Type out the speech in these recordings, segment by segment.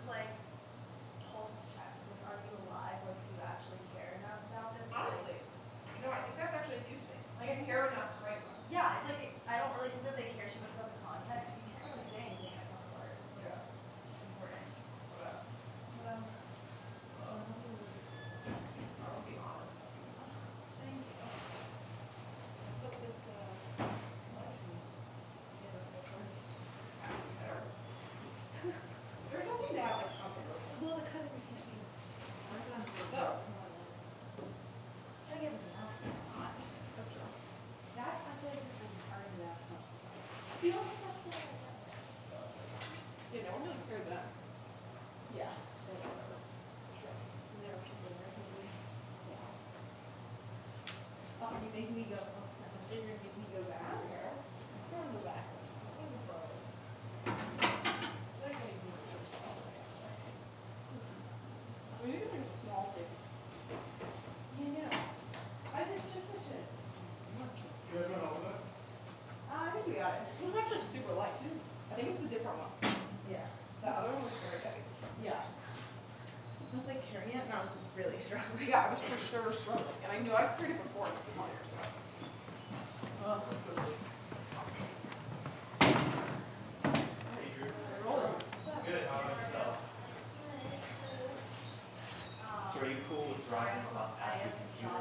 just like pulse checks. Like, are you alive? Like, do you actually care enough about this? Honestly, no, I think that's actually a huge thing. Like, I care enough to write one. Yeah, it's like I don't really think that they care too much about the content because you can't really say anything at one part. Yeah. Important. I'll be honest. Thank you. Let's hope this, there's nothing bad like controversial. Well, the cutting can't be. So, Like everything else is not. that, I feel like is part of that stuff. You don't think that's the Yeah, no one really cares that. Yeah. So, whatever. Sure. And there are people there who really, yeah. Oh, you make me go. Oh, You're gonna make me go back. it's not go backwards. Like, I need to we need like a small table. Yeah. I think it's just such a. You guys want to open it? I think we got it. This one's actually super light. I think it's a different one. Yeah. The other one was very heavy. Yeah. I was like carrying it and I was really struggling. Yeah, I was for sure struggling. And I knew I've created before in some years. So. Good, how about yourself? So are you cool with driving on an active computer?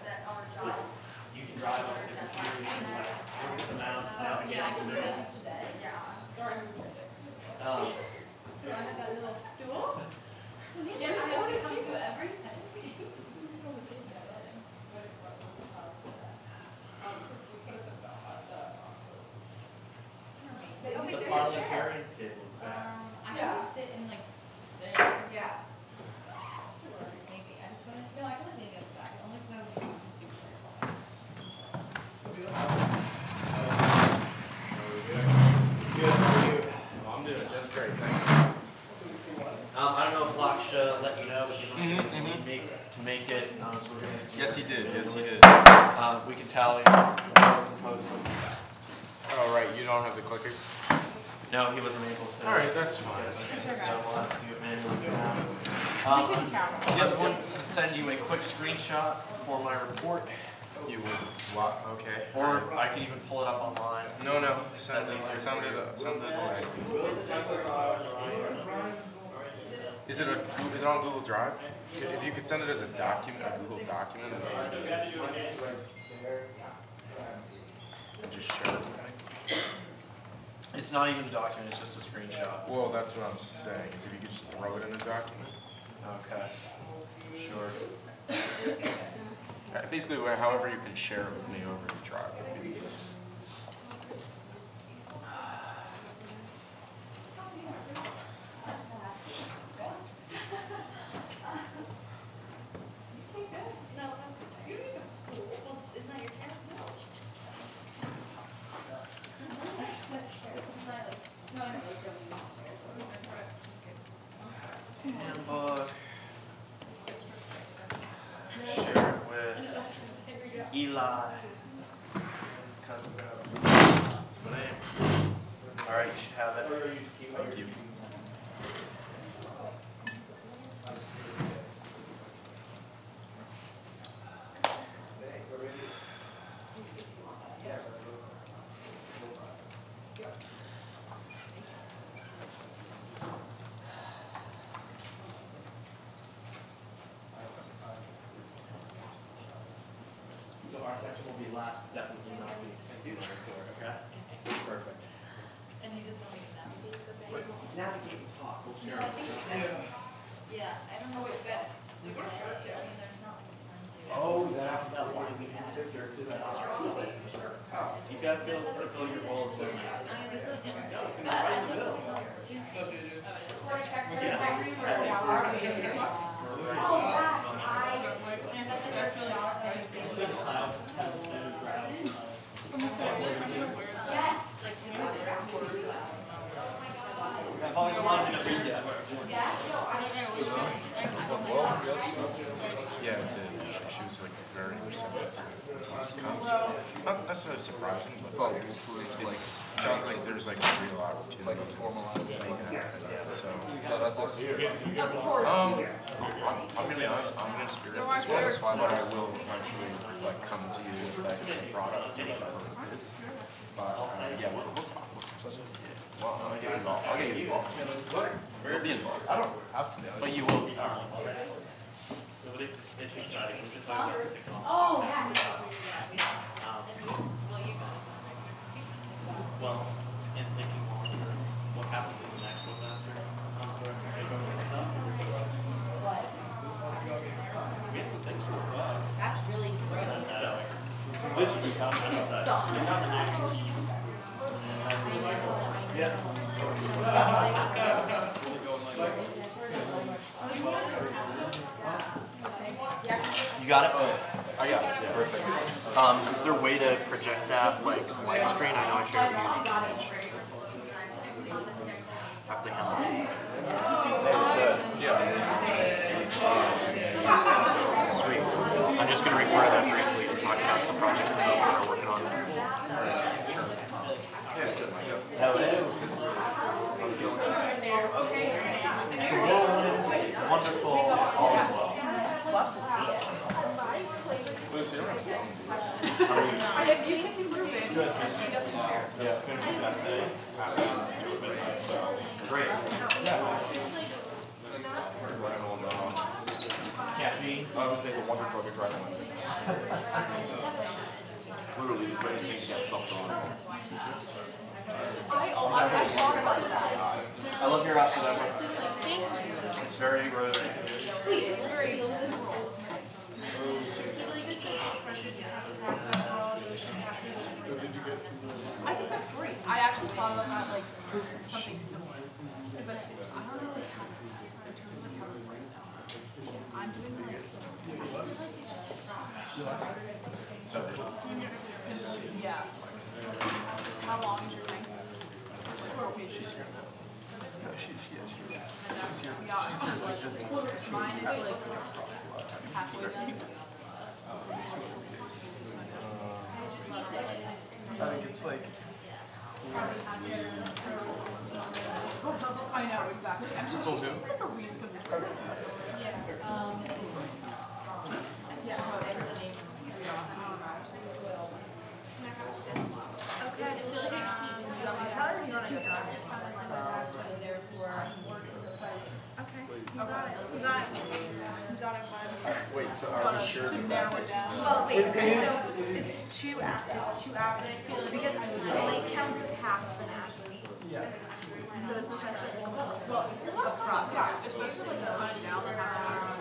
That our job. You can drive on a different computer, you can like look at the mouse, navigate Yeah, I to can the do middle. that today. Yeah. Sorry, I'm moving it. Do I have that little stool? Yeah, I have to come to everything. The parliamentarians table is back. I Yeah. have to sit in like there. Yeah. Maybe. I just want to. No, I kind of think it's back. Only because I was too Good, how are you? I'm doing just great, thanks. I don't know if Laksh let you know, but he's only going to make it, so we're going to. Yes, he did. Yes, he did. We can tally as opposed to. Oh, right. You don't have the clickers? No, he wasn't able to. All right, that's fine. So we'll have to do it manually for now. We can count. I'm going to send you a quick screenshot for my report, You would. What? Okay. or I can even pull it up online. No, no. Send That's it. easier. Send it away. Is it on Google Drive? If you could send it as a document, a Google document, and just share it with me. It's not even a document, it's just a screenshot. Well, that's what I'm saying. Is if you could just throw it in a document. Okay. Sure. Basically, however you can share it with me over the Drive. Would be the easiest. Take this? No, that's okay. You need a stool. Well, isn't that your chair? No. I just said chair. It's not like, no, I don't like really need chairs. Handbook. Share it with Eli. Cousin Bev. That's my name. Alright, you should have it. Thank you. So our section will be last, definitely not be do the report, okay? Perfect. And you just want me to navigate the thing? Navigate and talk, we'll share. No, I think yeah, I don't know which best. You want to show it too? I mean, there's not like a ton to. Oh, that one we had sister. You've got to fill your bowls there. It's gonna be right in the middle. I've always wanted to read that. Yeah, it did. She was like very receptive to it. It's kind of, not necessarily surprising, but it sounds like there's like a real opportunity. Like a formalized thing. So, is that SSU? Of course. I'm gonna be honest, I'm gonna spirit this one. That's fine, but I will eventually like come to you if that product or whatever it is. But yeah, we'll talk. Well, I'll get you involved. I'll get you involved. You'll be involved. I don't have to, but you will be. It's exciting. It's like Oh, yeah. well, in thinking more, what happens in the next webmaster? What? We have some things to work on. That's really gross. This would be common. Yeah. You got it? I got it. Yeah, perfect. Is there a way to project that like light screen? I know I shared a music image. Have to handle it. Sweet. I'm just going to refer to that briefly to talk about the projects that we're working on there. Sure. How it is. Let's go. It's wonderful. Love to see it. If you can improve it, she doesn't care. Yeah, great. Caffeine. I would say the Wonder Project right now. Literally the greatest thing to get something on. I thought about that. I love your outfit, Emma. Thank you. It's very rosy. It's very I think that's great. I actually thought about that, like, something similar. But I don't know, like, how to write that. I'm doing yeah. How long is your thing? Is this like 4 pages? No, she's here. She's here. Mine is like halfway done. I think it's like I know, exactly. I'm it's all just new. like a reasonable. Wait, so are we sure that Well, wait, okay, so it's two absents, because late counts as half of an absence. yeah. So it's essentially a process. It's better to like cut it down and have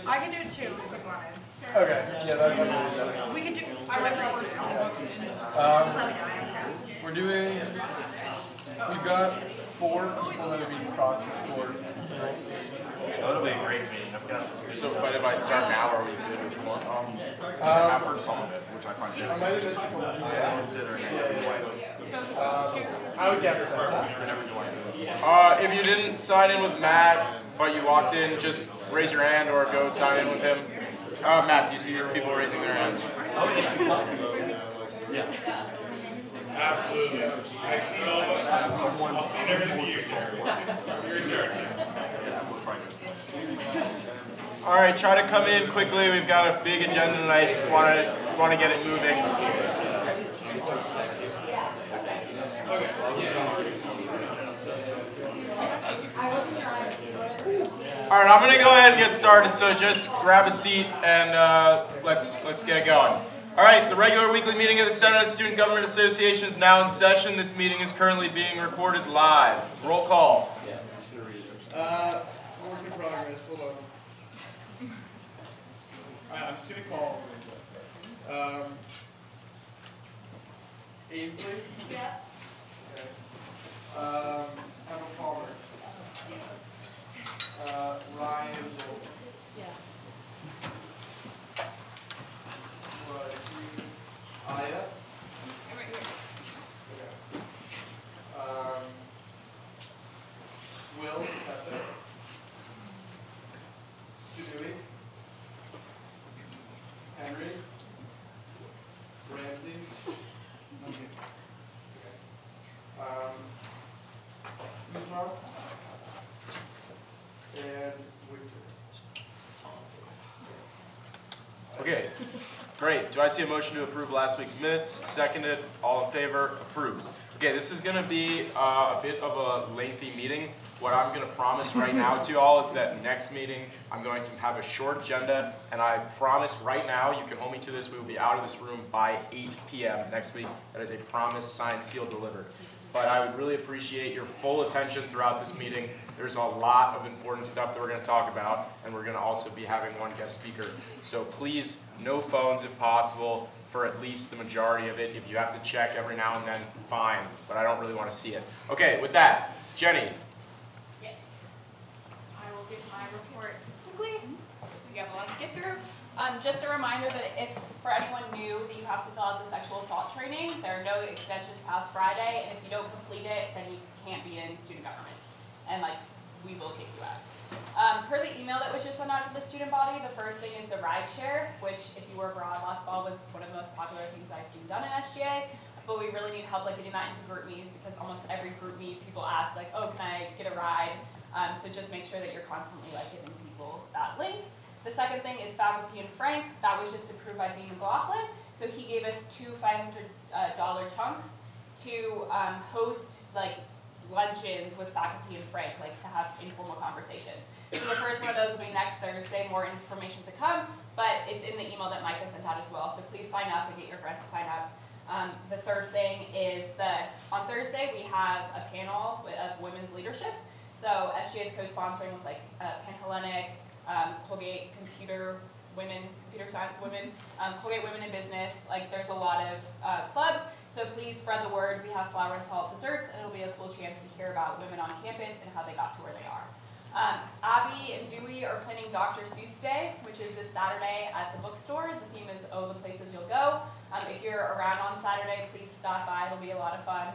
I can do it too if you wanted. Okay, yeah, that. We can do. I read the first couple books. We're doing. We've got 4 people that are being proxy for. That'll be a great meeting. I've got some. So, but if I start now, are we good with one? I've heard some of it, which I find I might have just considering it. I would guess so. If you didn't sign in with Matt, but you walked in, just raise your hand or go sign in with him. Matt, do you see these people raising their hands? Yeah. Absolutely. I see all of us. I'll see there in the year. You're adjourned. All right, try to come in quickly. We've got a big agenda tonight. Want to get it moving. All right, I'm going to go ahead and get started. So just grab a seat and let's get going. All right, the regular weekly meeting of the Senate of Student Government Association is now in session. This meeting is currently being recorded live. Roll call. Work in progress. Hold on. Alright, I'm just gonna call Ainsley. Yeah. Okay. Emma Palmer. Ryan Joel. Yeah. Aya. Right here. Okay. Will Tessa. Dewey. Henry. Ramsey. Okay. Uzma. And Victor. Okay, great. Do I see a motion to approve last week's minutes? Seconded. All in favor? Approved. Okay, this is going to be a bit of a lengthy meeting. What I'm going to promise right now to you all is that next meeting I'm going to have a short agenda, and I promise right now, you can hold me to this, we will be out of this room by 8 p.m. next week. That is a promise, signed, sealed, delivered. But I would really appreciate your full attention throughout this meeting. There's a lot of important stuff that we're going to talk about, and we're going to also be having one guest speaker. So please, no phones if possible for at least the majority of it. If you have to check every now and then, fine, but I don't really want to see it. Okay, with that, Jenny. Yes. I will give my report quickly. So we have a lot to get through. Just a reminder that if, for anyone new, that you have to fill out the sexual assault training. There are no extensions past Friday, and if you don't complete it, then you can't be in student government. And we will kick you out. Per the email that was just sent out to the student body, the first thing is the ride share, which if you were abroad last fall was one of the most popular things I've seen done in SGA. But we really need help getting that into group meets, because almost every group meet people ask oh, can I get a ride? So just make sure that you're constantly giving people that link. The second thing is faculty and Frank. That was just approved by Dean McLaughlin. So he gave us two $500 chunks to host luncheons with faculty and Frank, to have informal conversations. So the first one of those will be next Thursday. More information to come, but it's in the email that Micah sent out as well. So please sign up and get your friends to sign up. The third thing is that on Thursday we have a panel of women's leadership. So SGA is co-sponsoring with Panhellenic, Colgate Computer Science Women, Colgate Women in Business. There's a lot of clubs. So please spread the word. We have flower and salt desserts, and it'll be a cool chance to hear about women on campus and how they got to where they are. Abby and Dewey are planning Dr. Seuss Day, which is this Saturday at the bookstore. The theme is Oh, the Places You'll Go. If you're around on Saturday, please stop by. It'll be a lot of fun.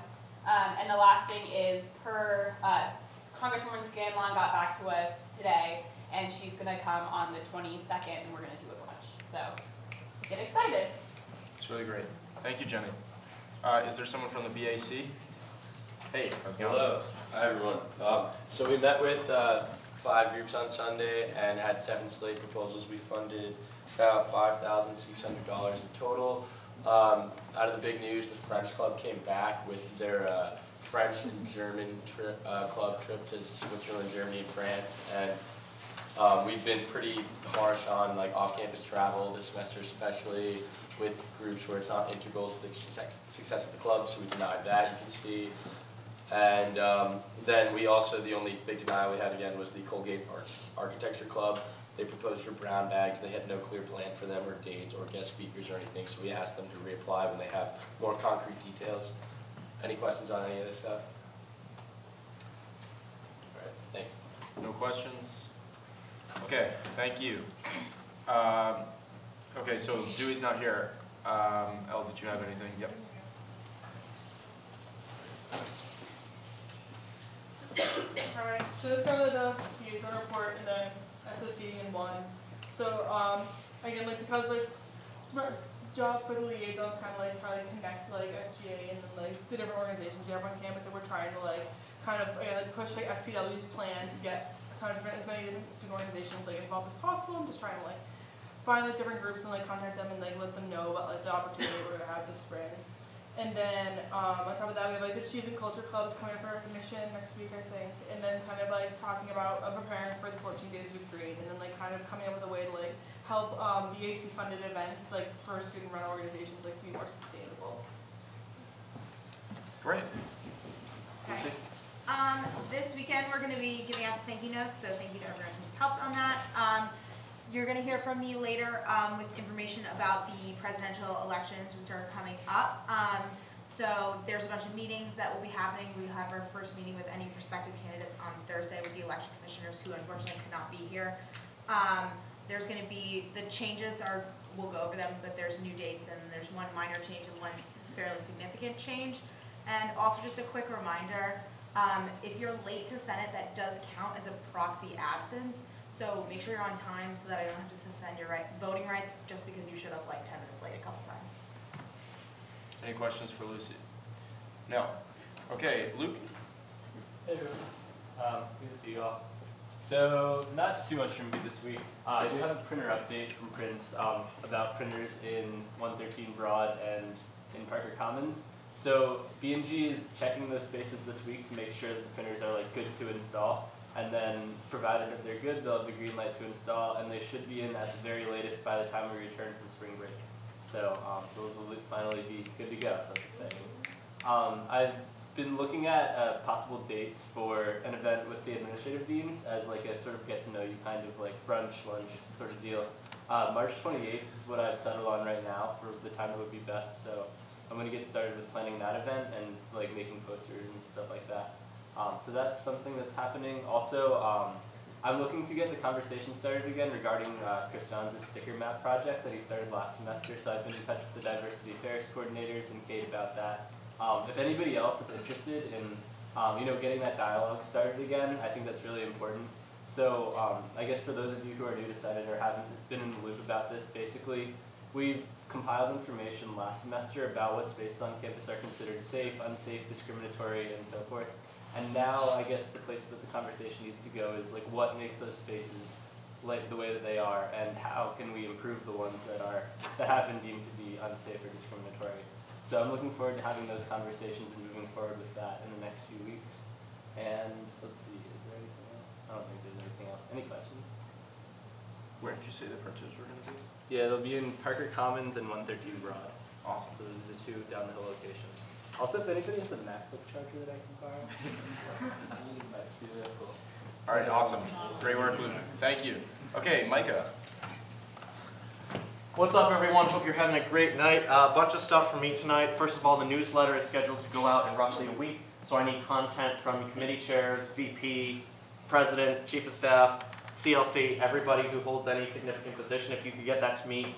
And the last thing is Congresswoman Scanlon got back to us today, and she's going to come on the 22nd, and we're going to do a brunch. So get excited. It's really great. Thank you, Jenny. Is there someone from the BAC? Hey, how's it going? Hello. Hi, everyone. So we met with 5 groups on Sunday and had 7 slate proposals. We funded about $5,600 in total. Out of the big news, the French club came back with their French and German club trip to Switzerland, Germany, and France. And we've been pretty harsh on off-campus travel this semester, especially with groups where it's not integral to the success of the club, so we denied that, you can see. And then we also, the only big denial we had again was the Colgate Architecture Club. They proposed for brown bags. They had no clear plan for them or dates or guest speakers or anything, so we asked them to reapply when they have more concrete details. Any questions on any of this stuff? All right, thanks. No questions? Okay, thank you. Okay, so Dewey's not here. Elle, did you have anything? Yep. Alright, so this started the liaison report and then SOC in one. So again, because my job for the liaison is kind of try to connect SGA and then the different organizations we have on campus, and we're trying to push SPW's plan to get as many different student organizations involved as possible. I'm just trying to find different groups and contact them and let them know about the opportunity we're gonna have this spring. And then on top of that, we have the Cheese and Culture Clubs coming up for recognition next week, I think. And then kind of talking about preparing for the 14 Days of Green, and then kind of coming up with a way to help BAC funded events for student-run organizations to be more sustainable. Great. Okay. This weekend we're going to be giving out the thank you notes, so thank you to everyone who's helped on that. You're going to hear from me later with information about the presidential elections which are coming up. So there's a bunch of meetings that will be happening. We have our first meeting with any prospective candidates on Thursday with the election commissioners who unfortunately could not be here. There's going to be, the changes are, we'll go over them, but there's new dates and there's one minor change and one fairly significant change. And also just a quick reminder, if you're late to Senate, that does count as a proxy absence. So make sure you're on time so that I don't have to suspend your voting rights just because you showed up like 10 minutes late a couple times. Any questions for Lucy? No. Okay, Luke? Hey everyone. Good to see you all. So, not too much from me this week. I do have a printer update from Prince about printers in 113 Broad and in Parker Commons. So, B&G is checking those spaces this week to make sure that the printers are like good to install. And then, provided that they're good, they'll have the green light to install, and they should be in at the very latest by the time we return from spring break. So, those will finally be good to go, so that's exciting. I've been looking at possible dates for an event with the administrative deans as like a sort of get to know you kind of like brunch, lunch sort of deal. March 28th is what I've settled on right now for the time that would be best. So I'm going to get started with planning that event and like making posters and stuff like that. So that's something that's happening. Also, I'm looking to get the conversation started again regarding Chris Johns' sticker map project that he started last semester. So I've been in touch with the diversity affairs coordinators and Kate about that. If anybody else is interested in, getting that dialogue started again, I think that's really important. So I guess for those of you who are new to Senate or haven't been in the loop about this, basically we've compiled information last semester about what spaces on campus are considered safe, unsafe, discriminatory, and so forth. And now I guess the place that the conversation needs to go is like what makes those spaces like the way that they are, and how can we improve the ones that have been deemed to be unsafe or discriminatory. So I'm looking forward to having those conversations and moving forward with that in the next few weeks. And let's see, is there anything else? I don't think there's anything else. Any questions? Where did you say the printers were going to be? Yeah, they'll be in Parker Commons and 113 Broad. Awesome. So those are the two downhill locations. Also, if anybody has a MacBook charger that I can borrow, that's super cool. All right, awesome. Great work, Luke. Thank you. Okay, Micah. What's up, everyone? Hope you're having a great night. A bunch of stuff for me tonight. First of all, the newsletter is scheduled to go out in roughly a week, so I need content from committee chairs, VP, president, chief of staff, CLC, everybody who holds any significant position. If you could get that to me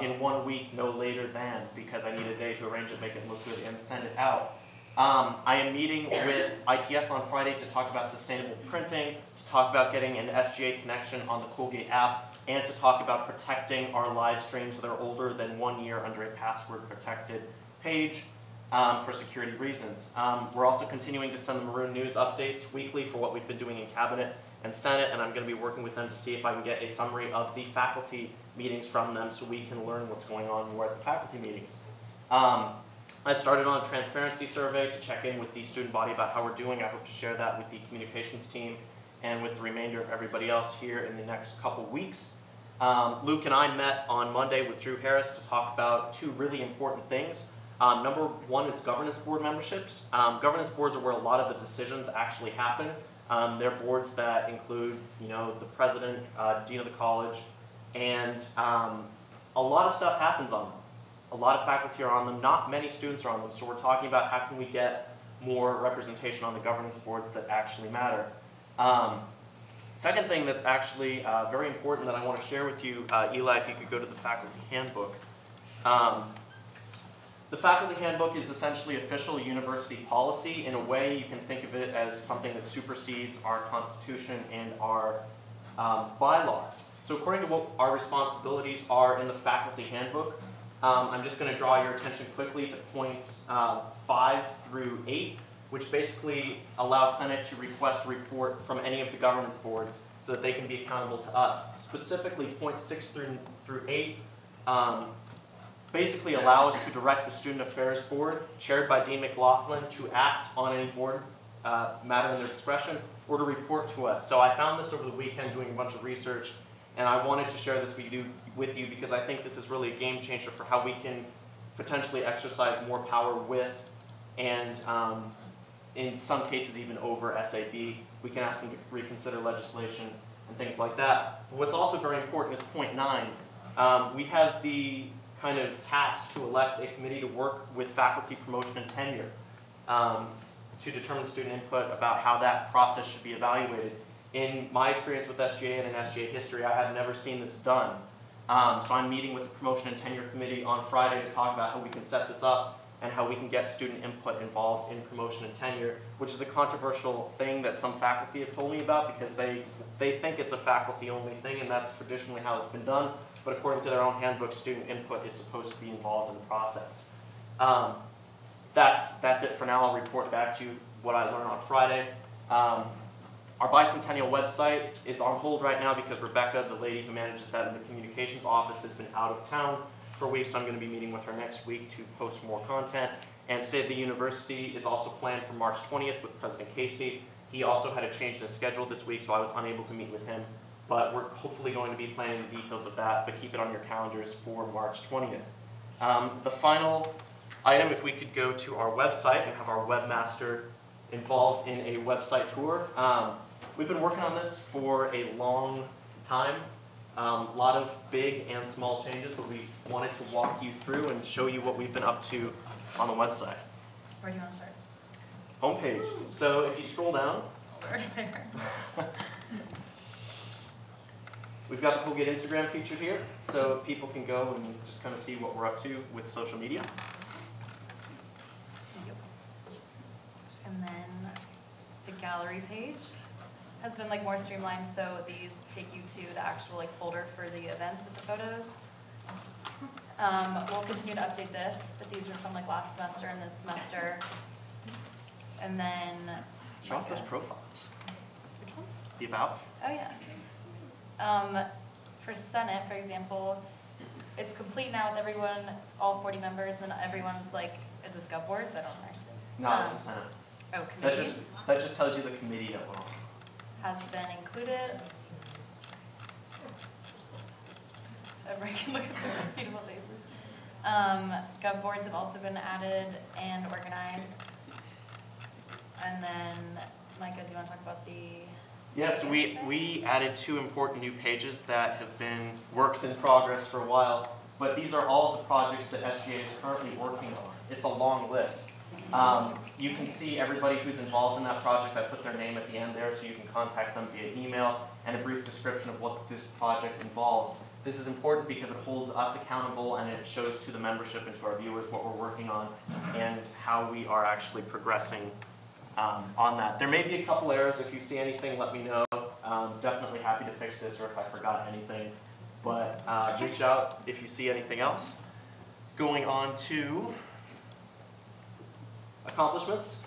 in 1 week, no later than, because I need a day to arrange it, make it look good, and send it out. I am meeting with ITS on Friday to talk about sustainable printing, to talk about getting an SGA connection on the Colgate app, and to talk about protecting our live streams that are older than 1 year under a password protected page for security reasons. We're also continuing to send the Maroon News updates weekly for what we've been doing in Cabinet and Senate, and I'm going to be working with them to see if I can get a summary of the faculty meetings from them so we can learn what's going on more at the faculty meetings. I started on a transparency survey to check in with the student body about how we're doing. I hope to share that with the communications team and with the remainder of everybody else here in the next couple weeks. Luke and I met on Monday with Drew Harris to talk about two really important things. Number one is governance board memberships. Governance boards are where a lot of the decisions actually happen. They're boards that include, the president, dean of the college, and a lot of stuff happens on them. A lot of faculty are on them. Not many students are on them. So we're talking about how can we get more representation on the governance boards that actually matter. Second thing that's actually very important that I want to share with you, Eli, if you could go to the faculty handbook. The faculty handbook is essentially official university policy. In a way, you can think of it as something that supersedes our constitution and our bylaws. So according to what our responsibilities are in the faculty handbook, I'm just going to draw your attention quickly to points 5 through 8, which basically allows Senate to request a report from any of the governance boards so that they can be accountable to us. Specifically, points 6 through 8 basically allow us to direct the Student Affairs Board, chaired by Dean McLaughlin, to act on any board matter in their discretion or to report to us. So I found this over the weekend doing a bunch of research, and I wanted to share this with you because I think this is really a game changer for how we can potentially exercise more power with and in some cases even over SAB. We can ask them to reconsider legislation and things like that. What's also very important is point 9. We have the kind of task to elect a committee to work with faculty promotion and tenure to determine student input about how that process should be evaluated. In my experience with SGA and in SGA history, I have never seen this done. So I'm meeting with the promotion and tenure committee on Friday to talk about how we can set this up and how we can get student input involved in promotion and tenure, which is a controversial thing that some faculty have told me about because they think it's a faculty-only thing, and that's traditionally how it's been done. But according to their own handbook, student input is supposed to be involved in the process. That's it for now. I'll report back to you what I learned on Friday. Our bicentennial website is on hold right now because Rebecca, the lady who manages that in the communications office, has been out of town for a week, so I'm going to be meeting with her next week to post more content. And State of the University is also planned for March 20th with President Casey. He also had a change in his schedule this week, so I was unable to meet with him. But we're hopefully going to be planning the details of that, but keep it on your calendars for March 20th. The final item, if we could go to our website and have our webmaster involved in a website tour. We've been working on this for a long time. A lot of big and small changes, but we wanted to walk you through and show you what we've been up to on the website. Where do you want to start? Homepage. So if you scroll down, Right there. we've got the Colgate Instagram featured here, so people can go and just kind of see what we're up to with social media. And then the gallery page has been like more streamlined, so these take you to the actual like folder for the events with the photos. We'll continue to update this, but these were from like last semester and this semester. And then Show off those profiles. which ones? The about. Oh yeah. For Senate, for example, it's complete now with everyone, all 40 members, and then everyone's like, is this gov boards? I don't actually. No, it's the Senate. Oh, That committees just tells you the committee that we're on. has been included. So everyone can look at their beautiful faces. Gov boards have also been added and organized. And then, Micah, do you want to talk about the? Yes, we added 2 important new pages that have been works in progress for a while, but these are all the projects that SGA is currently working on. It's a long list. You can see everybody who's involved in that project. I put their name at the end there so you can contact them via email and a brief description of what this project involves. This is important because it holds us accountable and it shows to the membership and to our viewers what we're working on and how we are actually progressing on that. There may be a couple errors. If you see anything, let me know. Definitely happy to fix this or if I forgot anything. But reach out if you see anything else. Going on to accomplishments.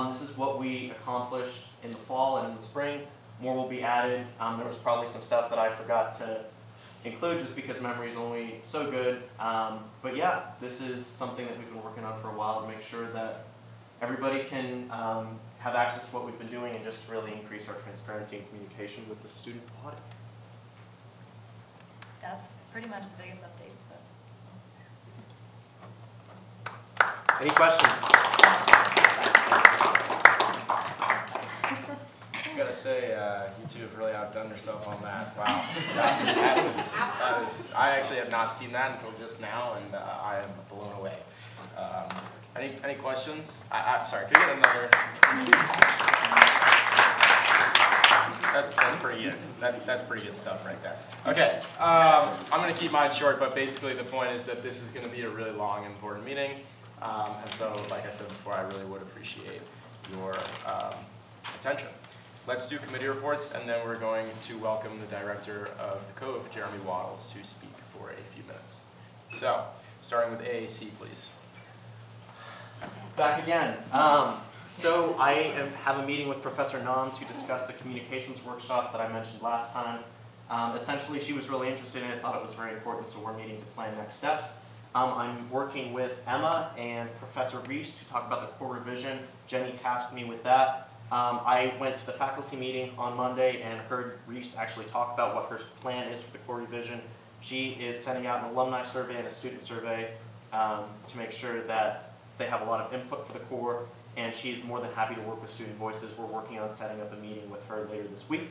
This is what we accomplished in the fall and in the spring. More will be added. There was probably some stuff that I forgot to include just because memory is only so good. But yeah, this is something that we've been working on for a while to make sure that everybody can have access to what we've been doing and just really increase our transparency and communication with the student body. That's pretty much the biggest updates, but. Any questions? I gotta say, you two have really outdone yourself on that. Wow. That is, I actually have not seen that until just now, and I am blown away. Any questions? I'm sorry, can we get another? That's pretty good. That's pretty good stuff right there. Okay, I'm gonna keep mine short, but basically the point is that this is gonna be a really long and important meeting. And so, like I said before, I really would appreciate your attention. Let's do committee reports, and then we're going to welcome the director of the Cove, Jeremy Waddles, to speak for a few minutes. So, starting with AAC, please. Back again. So I have a meeting with Professor Nam to discuss the communications workshop that I mentioned last time. Essentially, she was really interested in it, thought it was very important, so we're meeting to plan next steps. I'm working with Emma and Professor Reese to talk about the core revision. Jenny tasked me with that. I went to the faculty meeting on Monday and heard Reese actually talk about what her plan is for the core revision. She is sending out an alumni survey and a student survey to make sure that they have a lot of input for the core. and she's more than happy to work with Student Voices. We're working on setting up a meeting with her later this week.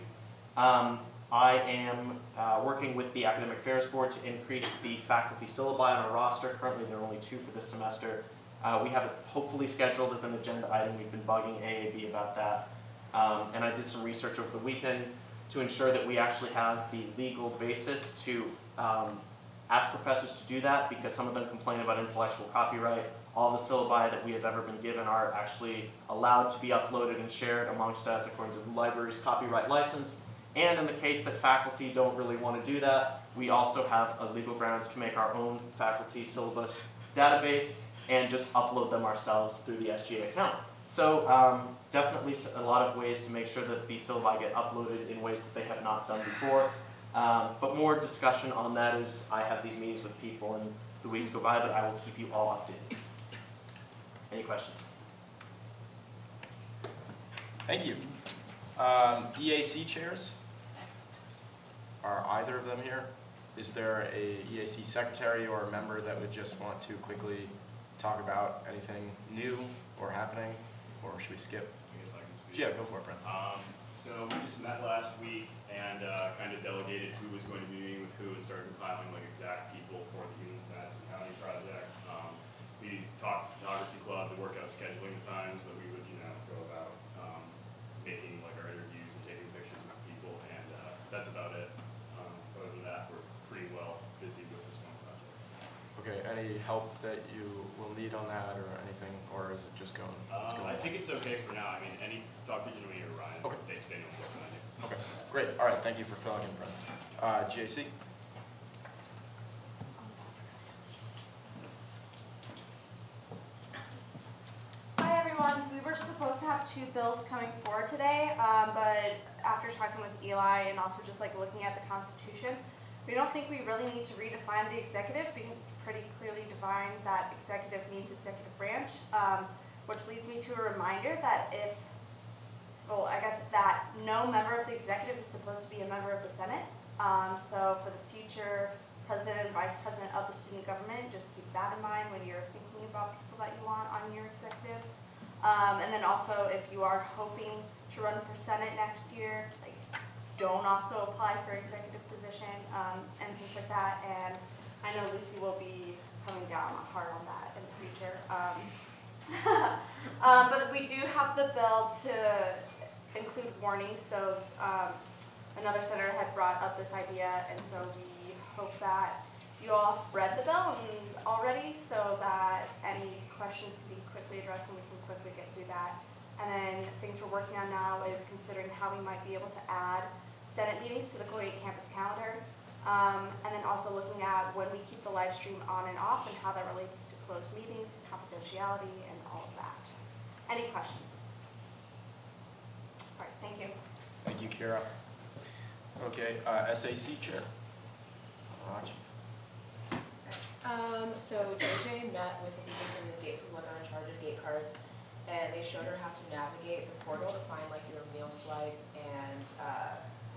I am working with the Academic Affairs Board to increase the faculty syllabi on our roster. Currently, there are only 2 for this semester. We have it hopefully scheduled as an agenda item. We've been bugging AAB about that. And I did some research over the weekend to ensure that we actually have the legal basis to ask professors to do that, because some of them complain about intellectual copyright. All the syllabi that we have ever been given are actually allowed to be uploaded and shared amongst us according to the library's copyright license. And in the case that faculty don't really want to do that, we also have a legal grounds to make our own faculty syllabus database and just upload them ourselves through the SGA account. So definitely a lot of ways to make sure that the syllabi get uploaded in ways that they have not done before. But more discussion on that as I have these meetings with people and the weeks go by, but I will keep you all updated. Any questions? Thank you. EAC chairs? Are either of them here? Is there a EAC secretary or a member that would just want to quickly talk about anything new or happening, or should we skip? I guess I can speak. Yeah, go for it, Brent. So we just met last week and kind of delegated who was going to be meeting with who and started compiling like exact people for the Madison County project. We talked to the photography club to work out scheduling times that we would, go about making like our interviews and taking pictures with people, and that's about it. Other than that, we're pretty well busy with this one project. Okay, any help that you will need on that or anything, or is it just going? I think it's okay for now. I mean, talk to Jimmy or Ryan. Okay. They know what I do. Okay, great. All right, thank you for filling in, Brent. GAC? Hi everyone. We were supposed to have 2 bills coming forward today, but after talking with Eli and also just like looking at the Constitution, we don't think we really need to redefine the executive because it's pretty clearly defined that executive means executive branch, which leads me to a reminder that that no member of the executive is supposed to be a member of the Senate. So for the future president and vice president of the student government, just keep that in mind when you're thinking about people that you want on your executive. And then also if you are hoping to run for Senate next year, don't also apply for executive position and things like that. And I know Lucy will be coming down hard on that in the future. But we do have the bill to include warnings. So another senator had brought up this idea, and so we hope that you all have read the bill already so that any questions can be quickly addressed and we can quickly get through that. And then things we're working on now is considering how we might be able to add Senate meetings to the Colgate campus calendar. And then also looking at when we keep the live stream on and off and how that relates to closed meetings, confidentiality, and all of that. Any questions? All right, thank you. Thank you, Kira. Okay, SAC chair. Raj. So JJ met with the people from the gate people that are in charge of gate cards, and they showed her how to navigate the portal to find like your meal swipe and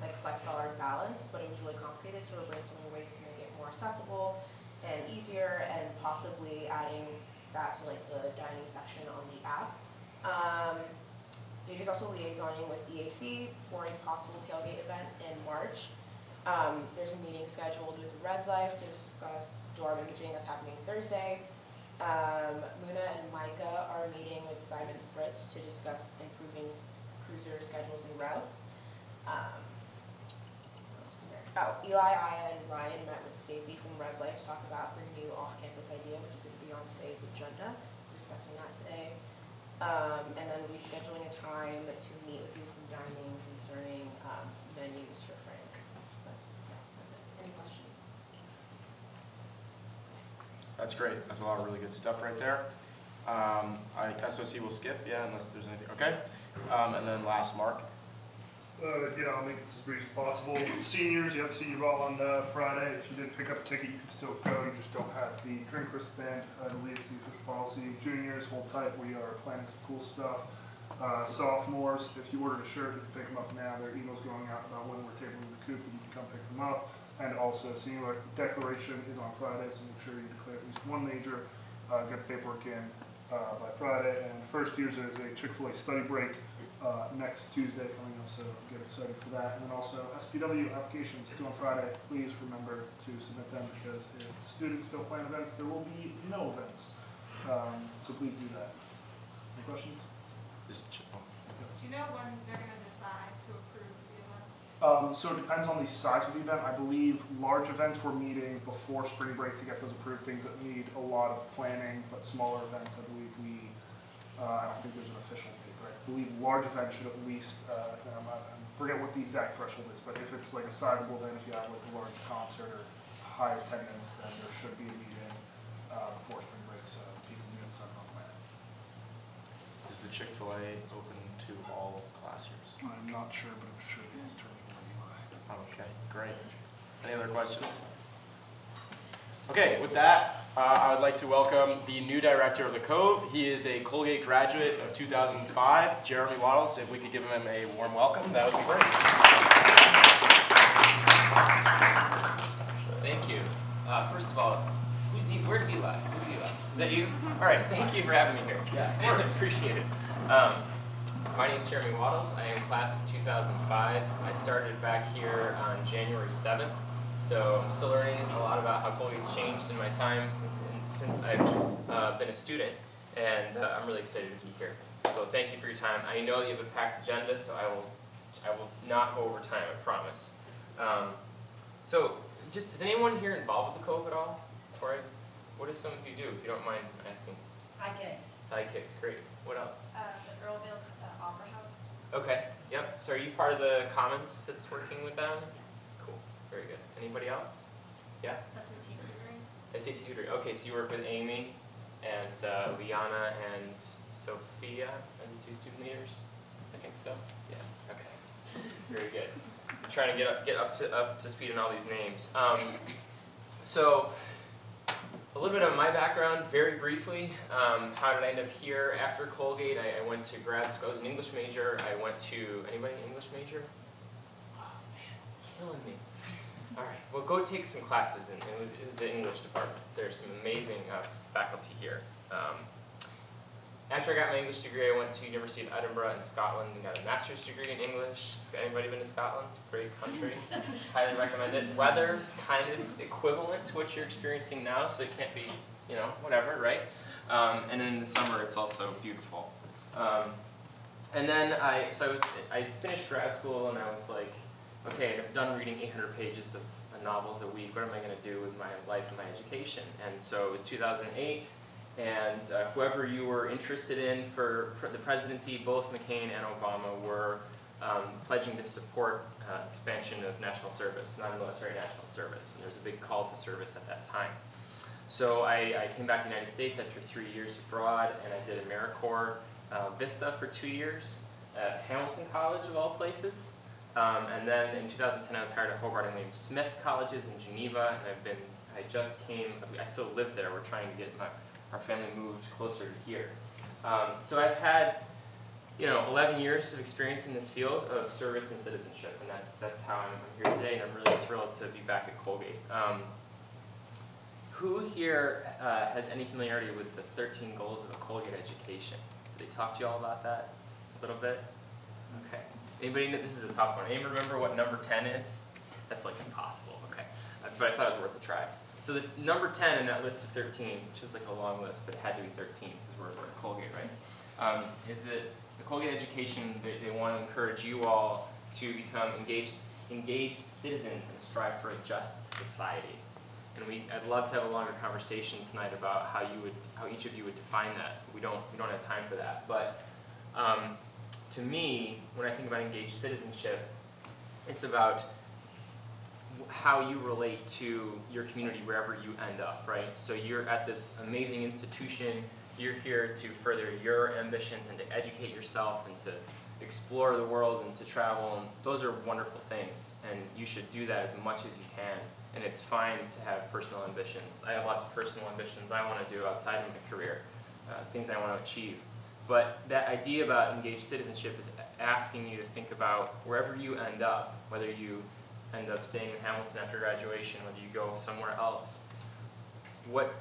like flex dollar balance, but it was really complicated, so we're brainstorming ways to make it more accessible and easier, and possibly adding that to like the dining section on the app. JJ's also liaisoning with EAC for a possible tailgate event in March. There's a meeting scheduled with ResLife to discuss dorm imaging that's happening Thursday. Muna and Micah are meeting with Simon Fritz to discuss improving cruiser schedules and routes. Eli, Aya, and Ryan met with Stacy from ResLife to talk about their new off-campus idea, which is going to be on today's agenda. We're discussing that today. And then rescheduling a time to meet with you from dining concerning menus for Frank. But yeah, that's it. Any questions? That's great. That's a lot of really good stuff right there. SOC will skip, yeah, unless there's anything. Okay. And then last, Mark. Yeah, I'll make this as brief as possible. Seniors, you have the senior ball on Friday. If you did pick up a ticket, you can still go. You just don't have the drink wristband. I believe it's the official policy. Juniors, hold tight. We are planning some cool stuff. Sophomores, if you ordered a shirt, you can pick them up now. There are emails going out about when we're tabling the coop, and you can come pick them up. And also, senior declaration is on Friday, so make sure you declare at least one major. Get the paperwork in. by Friday. And first years, there's a Chick-fil-A study break next Tuesday coming up, so get excited for that. And then also SPW applications due on Friday. Please remember to submit them, because if students don't plan events, there will be no events. So please do that. Any questions? Do you know when they're going to decide to approve the events? So it depends on the size of the event. I believe large events we're meeting before spring break to get those approved. Things that need a lot of planning, but smaller events, I believe I don't think there's an official date, but I believe large events should at least, I forget what the exact threshold is, but if it's like a sizable event, if you have like a large concert or high attendance, then there should be a meeting before spring break, so people can get started on planning. Is the Chick-fil-A open to all class years? I'm not sure, but it should be determined by Eli. Okay, great. Any other questions? Okay, with that, I would like to welcome the new director of the Cove. He is a Colgate graduate of 2005, Jeremy Waddles. If we could give him a warm welcome, that would be great. Thank you. First of all, where's Eli? Who's Eli? Is that you? All right, thank you for having me here. Yeah, of course. Appreciate it. My name is Jeremy Waddles. I am class of 2005. I started back here on January 7th. So I'm still learning a lot about how Colgate's changed in my time since I've been a student, and I'm really excited to be here. So thank you for your time. I know you have a packed agenda, so I will not go over time, I promise. So just, is anyone here involved with the Cove at all? What does some of you do, if you don't mind asking? Sidekicks. Sidekicks, great. What else? The Earlville Opera House. Okay, yep. So are you part of the Commons that's working with them? Cool, very good. Anybody else? Yeah? SAT tutoring. SAT tutoring. Okay, so you work with Amy and Liana and Sophia as the two student leaders? I think so. Yeah. Okay. Very good. I'm trying to get up to speed on all these names. So a little bit of my background, very briefly. How did I end up here after Colgate? I went to grad school. I was an English major. I went to, anybody an English major? Oh man, killing me. All right, well go take some classes in the English department. There's some amazing faculty here. After I got my English degree, I went to University of Edinburgh in Scotland and got a master's degree in English. Has anybody been to Scotland? It's a great country. Highly recommend it. Weather, kind of equivalent to what you're experiencing now, so it can't be, you know, whatever, right? And in the summer, it's also beautiful. And then I finished grad school and I was like, okay, I've done reading 800 pages of novels a week. What am I going to do with my life and my education? And so it was 2008. And whoever you were interested in for the presidency, both McCain and Obama were pledging to support expansion of national service, non-military national service. And there's a big call to service at that time. So I came back to the United States after 3 years abroad, and I did AmeriCorps Vista for 2 years at Hamilton College, of all places. And then in 2010, I was hired at Hobart and William Smith colleges in Geneva, and I still live there. We're trying to get our family moved closer to here. So I've had, 11 years of experience in this field of service and citizenship, and that's how I'm here today, and I'm really thrilled to be back at Colgate. Who here has any familiarity with the 13 goals of a Colgate education? Did they talk to you all about that a little bit? Okay. Anybody know, this is a tough one. Anybody remember what number 10 is? That's like impossible, okay. But I thought it was worth a try. So the number 10 in that list of 13, which is like a long list, but it had to be 13 because we're at Colgate, right? Is that the Colgate education, they want to encourage you all to become engaged citizens and strive for a just society. And I'd love to have a longer conversation tonight about how each of you would define that. We don't have time for that. But to me, when I think about engaged citizenship, it's about how you relate to your community wherever you end up, right? So you're at this amazing institution, you're here to further your ambitions and to educate yourself and to explore the world and to travel, and those are wonderful things, and you should do that as much as you can, and it's fine to have personal ambitions. I have lots of personal ambitions I want to do outside of my career, things I want to achieve. But that idea about engaged citizenship is asking you to think about wherever you end up, whether you end up staying in Hamilton after graduation, whether you go somewhere else, what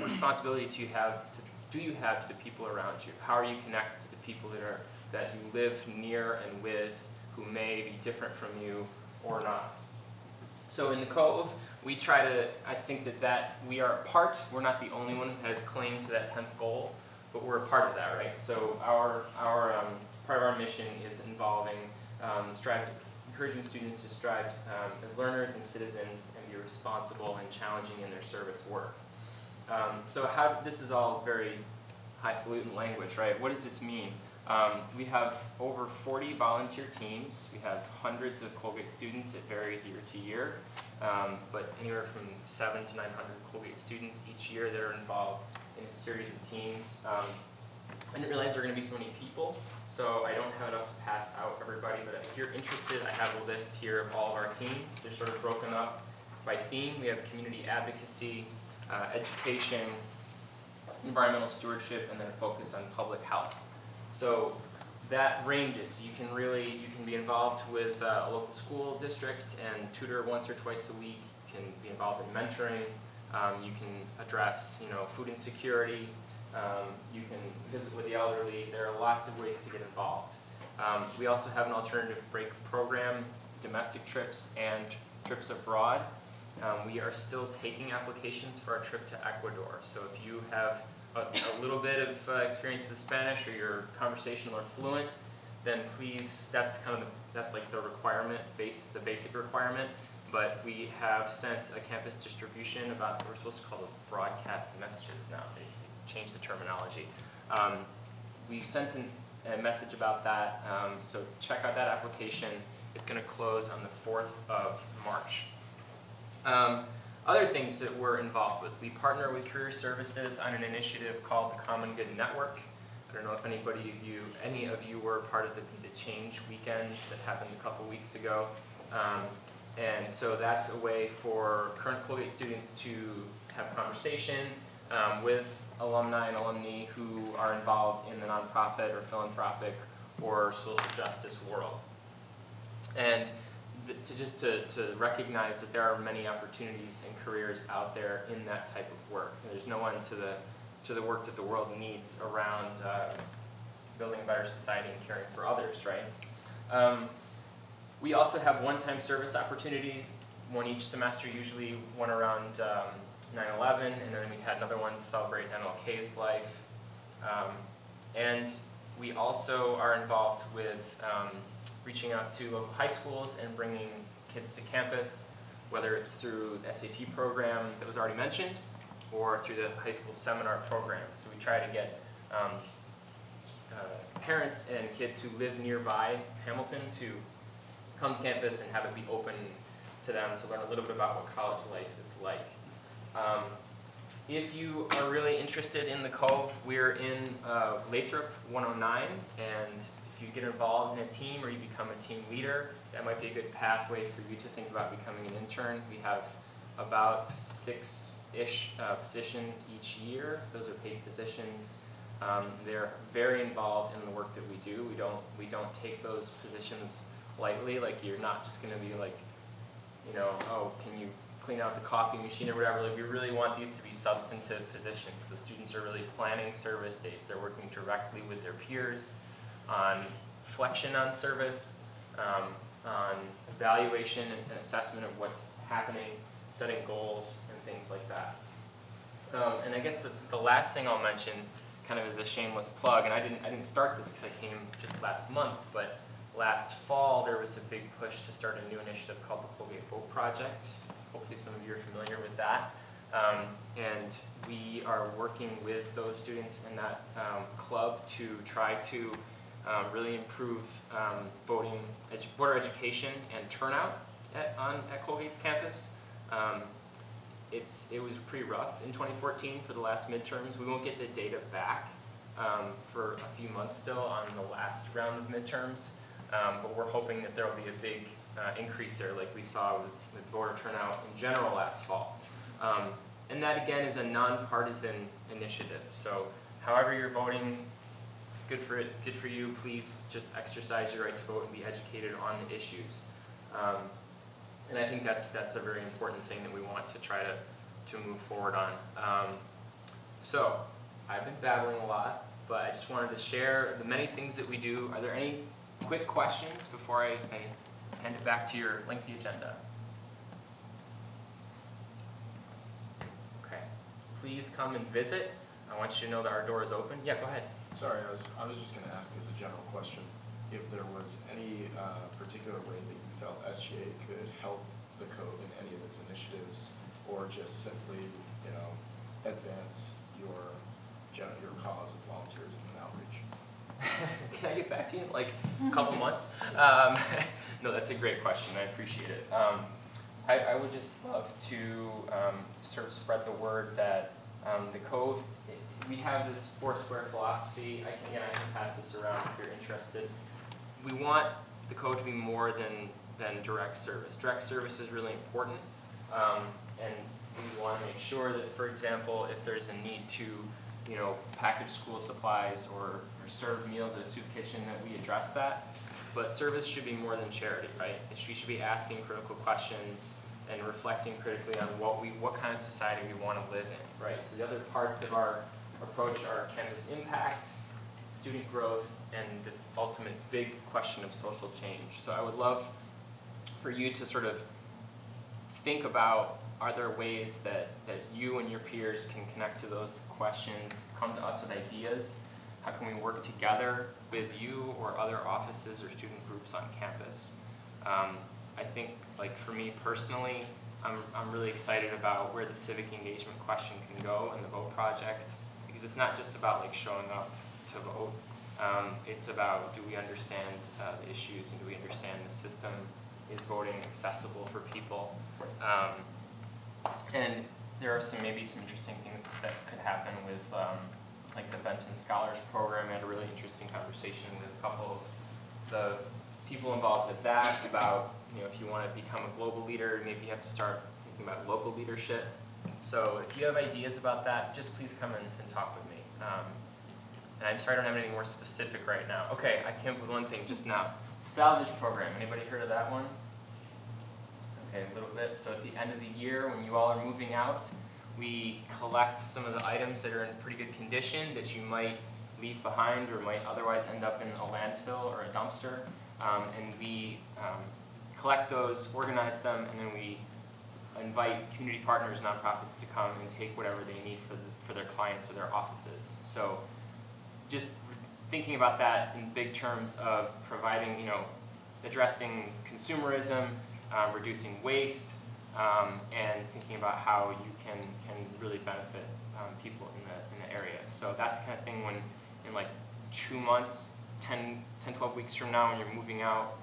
responsibility do you have do you have to the people around you? How are you connected to the people that you live near and with, who may be different from you or not? So in the Cove, we try to, I think that we are a part, we're not the only one who has claim to that 10th goal, but we're a part of that, right? So our part of our mission is involving encouraging students to strive as learners and citizens and be responsible and challenging in their service work. So this is all very highfalutin language, right? What does this mean? We have over 40 volunteer teams. We have hundreds of Colgate students. It varies year to year, but anywhere from 700 to 900 Colgate students each year that are involved in a series of teams. I didn't realize there were going to be so many people, so I don't have enough to pass out everybody, but if you're interested, I have a list here of all of our teams. They're sort of broken up by theme. We have community advocacy, education, environmental stewardship, and then a focus on public health. So that ranges. You can be involved with a local school district and tutor once or twice a week. You can be involved in mentoring. You can address, food insecurity. You can visit with the elderly. There are lots of ways to get involved. We also have an alternative break program, domestic trips and trips abroad. We are still taking applications for our trip to Ecuador. So if you have a little bit of experience with Spanish or you're conversational or fluent, then please, that's like the requirement, the basic requirement. But we have sent a campus distribution about, we're supposed to call it broadcast messages now. They changed the terminology. We sent a message about that, so check out that application. It's going to close on the 4th of March. Other things that we're involved with. We partner with Career Services on an initiative called the Common Good Network. I don't know if any of you were part of the Change weekend that happened a couple weeks ago. And so that's a way for current Colgate students to have conversation with alumni and alumni who are involved in the nonprofit or philanthropic or social justice world. And to recognize that there are many opportunities and careers out there in that type of work. And there's no end to the work that the world needs around building a better society and caring for others, right? We also have one-time service opportunities, one each semester, usually one around 9/11, and then we had another one to celebrate MLK's life. And we also are involved with reaching out to local high schools and bringing kids to campus, whether it's through the SAT program that was already mentioned or through the high school seminar program. So we try to get parents and kids who live nearby Hamilton to come to campus and have it be open to them to learn a little bit about what college life is like. If you are really interested in the Cove, we're in Lathrop 109, and if you get involved in a team or you become a team leader, that might be a good pathway for you to think about becoming an intern. We have about 6-ish positions each year. Those are paid positions. They're very involved in the work that we do. We don't take those positions lightly. Like, you're not just going to be like, oh, can you clean out the coffee machine or whatever. Like, we really want these to be substantive positions. So students are really planning service days. They're working directly with their peers on reflection on service, on evaluation and assessment of what's happening, setting goals, and things like that. And I guess the last thing I'll mention, kind of as a shameless plug, and I didn't start this because I came just last month, but last fall there was a big push to start a new initiative called the Colgate Boat Project. Hopefully some of you are familiar with that. And we are working with those students in that club to try to really improve voter education and turnout at Colgate's campus. It was pretty rough in 2014 for the last midterms. We won't get the data back for a few months still on the last round of midterms, but we're hoping that there will be a big increase there like we saw with voter turnout in general last fall. And that again is a nonpartisan initiative. So however you're voting, good for you. Please just exercise your right to vote and be educated on the issues. And I think that's a very important thing that we want to try to move forward on. So I've been babbling a lot, but I just wanted to share the many things that we do. Are there any quick questions before I hand it back to your lengthy agenda? Okay. Please come and visit. I want you to know that our door is open. Yeah, go ahead. Sorry, I was just going to ask as a general question, if there was any particular way that you felt SGA could help the code in any of its initiatives, or just simply, you know, advance your cause of volunteerism and outreach? Can I get back to you in like a couple months? No, that's a great question. I appreciate it. I would just love to sort of spread the word that the Cove, we have this Foursquare philosophy. I can pass this around if you're interested. We want the Cove to be more than direct service. Direct service is really important, and we want to make sure that, for example, if there's a need to, you know, package school supplies or serve meals at a soup kitchen, that we address that. But service should be more than charity, right? We should be asking critical questions and reflecting critically on what kind of society we want to live in, right? So the other parts of our approach are, can this impact student growth and this ultimate big question of social change? So I would love for you to sort of think about, are there ways that you and your peers can connect to those questions, come to us with ideas? How can we work together with you or other offices or student groups on campus? I think, like for me personally, I'm really excited about where the civic engagement question can go in the vote project, because it's not just about like showing up to vote. It's about, do we understand the issues, and do we understand the system is voting accessible for people? And there are maybe some interesting things that could happen with like the Benton Scholars Program. I had a really interesting conversation with a couple of the people involved with that about, you know, if you want to become a global leader, maybe you have to start thinking about local leadership. So if you have ideas about that, just please come and talk with me. And I'm sorry I don't have anything more specific right now. Okay, I came up with one thing just now. Salvage program, anybody heard of that one? Okay, a little bit. So at the end of the year, when you all are moving out, we collect some of the items that are in pretty good condition that you might leave behind or might otherwise end up in a landfill or a dumpster. And we collect those, organize them, and then we invite community partners, nonprofits to come and take whatever they need for their clients or their offices. So just thinking about that in big terms of providing, you know, addressing consumerism, reducing waste, and thinking about how you can really benefit people in the area. So that's the kind of thing when in like 2 months, 12 weeks from now, when you're moving out,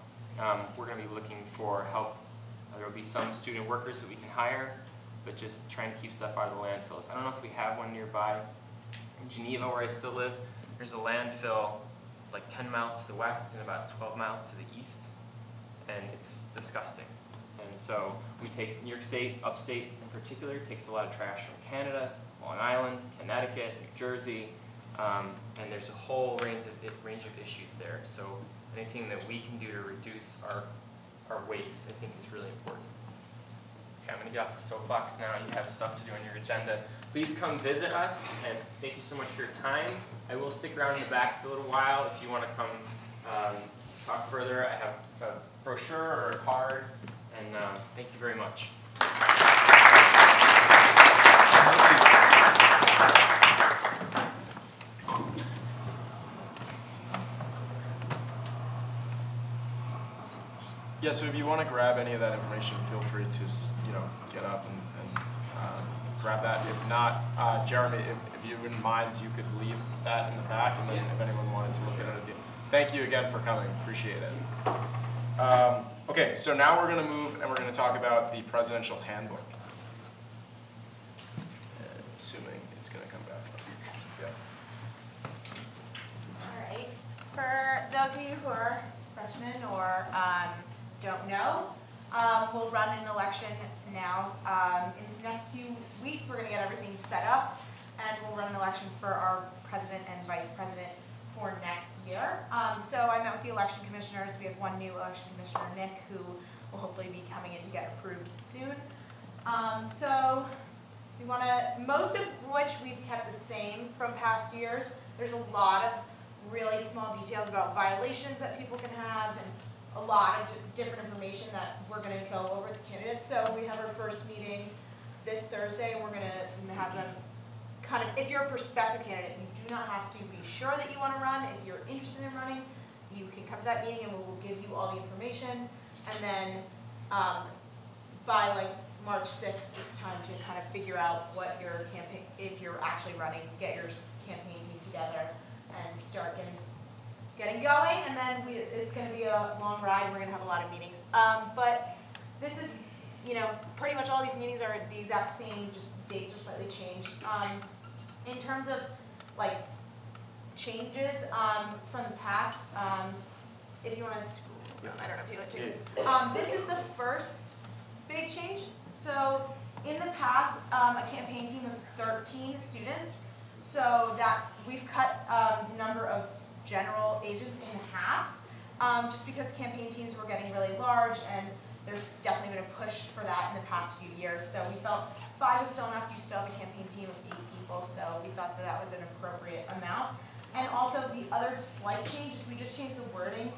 we're going to be looking for help. There will be some student workers that we can hire, but just trying to keep stuff out of the landfills. I don't know if we have one nearby. In Geneva, where I still live, there's a landfill like 10 miles to the west and about 12 miles to the east, and it's disgusting. And so we take New York State, upstate in particular, takes a lot of trash from Canada, Long Island, Connecticut, New Jersey, and there's a whole range of issues there. So anything that we can do to reduce our waste, I think, is really important. Okay, I'm going to get off the soapbox now. You have stuff to do on your agenda. Please come visit us, and thank you so much for your time. I will stick around in the back for a little while if you want to come talk further. I have a brochure or a card, and thank you very much. Yeah, so if you want to grab any of that information, feel free to, you know, get up and grab that. If not, Jeremy, if you wouldn't mind, you could leave that in the back, and then if anyone wanted to look at it. Thank you again for coming. Appreciate it. Okay, so now we're going to move and we're going to talk about the presidential handbook. Assuming it's going to come back. Yeah. All right. For those of you who are freshmen or don't know, we'll run an election now. In the next few weeks, we're going to get everything set up, and we'll run elections for our president and vice president for next year. So I met with the election commissioners. We have one new election commissioner, Nick, who will hopefully be coming in to get approved soon. So we want to, which we've kept the same from past years. There's a lot of really small details about violations that people can have and a lot of different information that we're going to go over with the candidates. So we have our first meeting this Thursday, and we're going to have them kind of, if you're a prospective candidate, you do not have to be sure that you want to run. If you're interested in running, you can come to that meeting and we will give you all the information. And then by like March 6th, it's time to kind of figure out what your campaign, if you're actually running, get your campaign team together and start getting going. And then it's going to be a long ride and we're going to have a lot of meetings. But this is, you know, pretty much all these meetings are the exact same, just dates are slightly changed. In terms of like changes from the past, if you want to, I don't know if you like to. This is the first big change. So in the past, a campaign team was 13 students. So that we've cut the number of general agents in half, just because campaign teams were getting really large, and there's definitely been a push for that in the past few years. So we felt 5 was still enough. You still have a campaign team with 8 people, so we thought that that was an appropriate amount. And also the other slight change is we just changed the wording.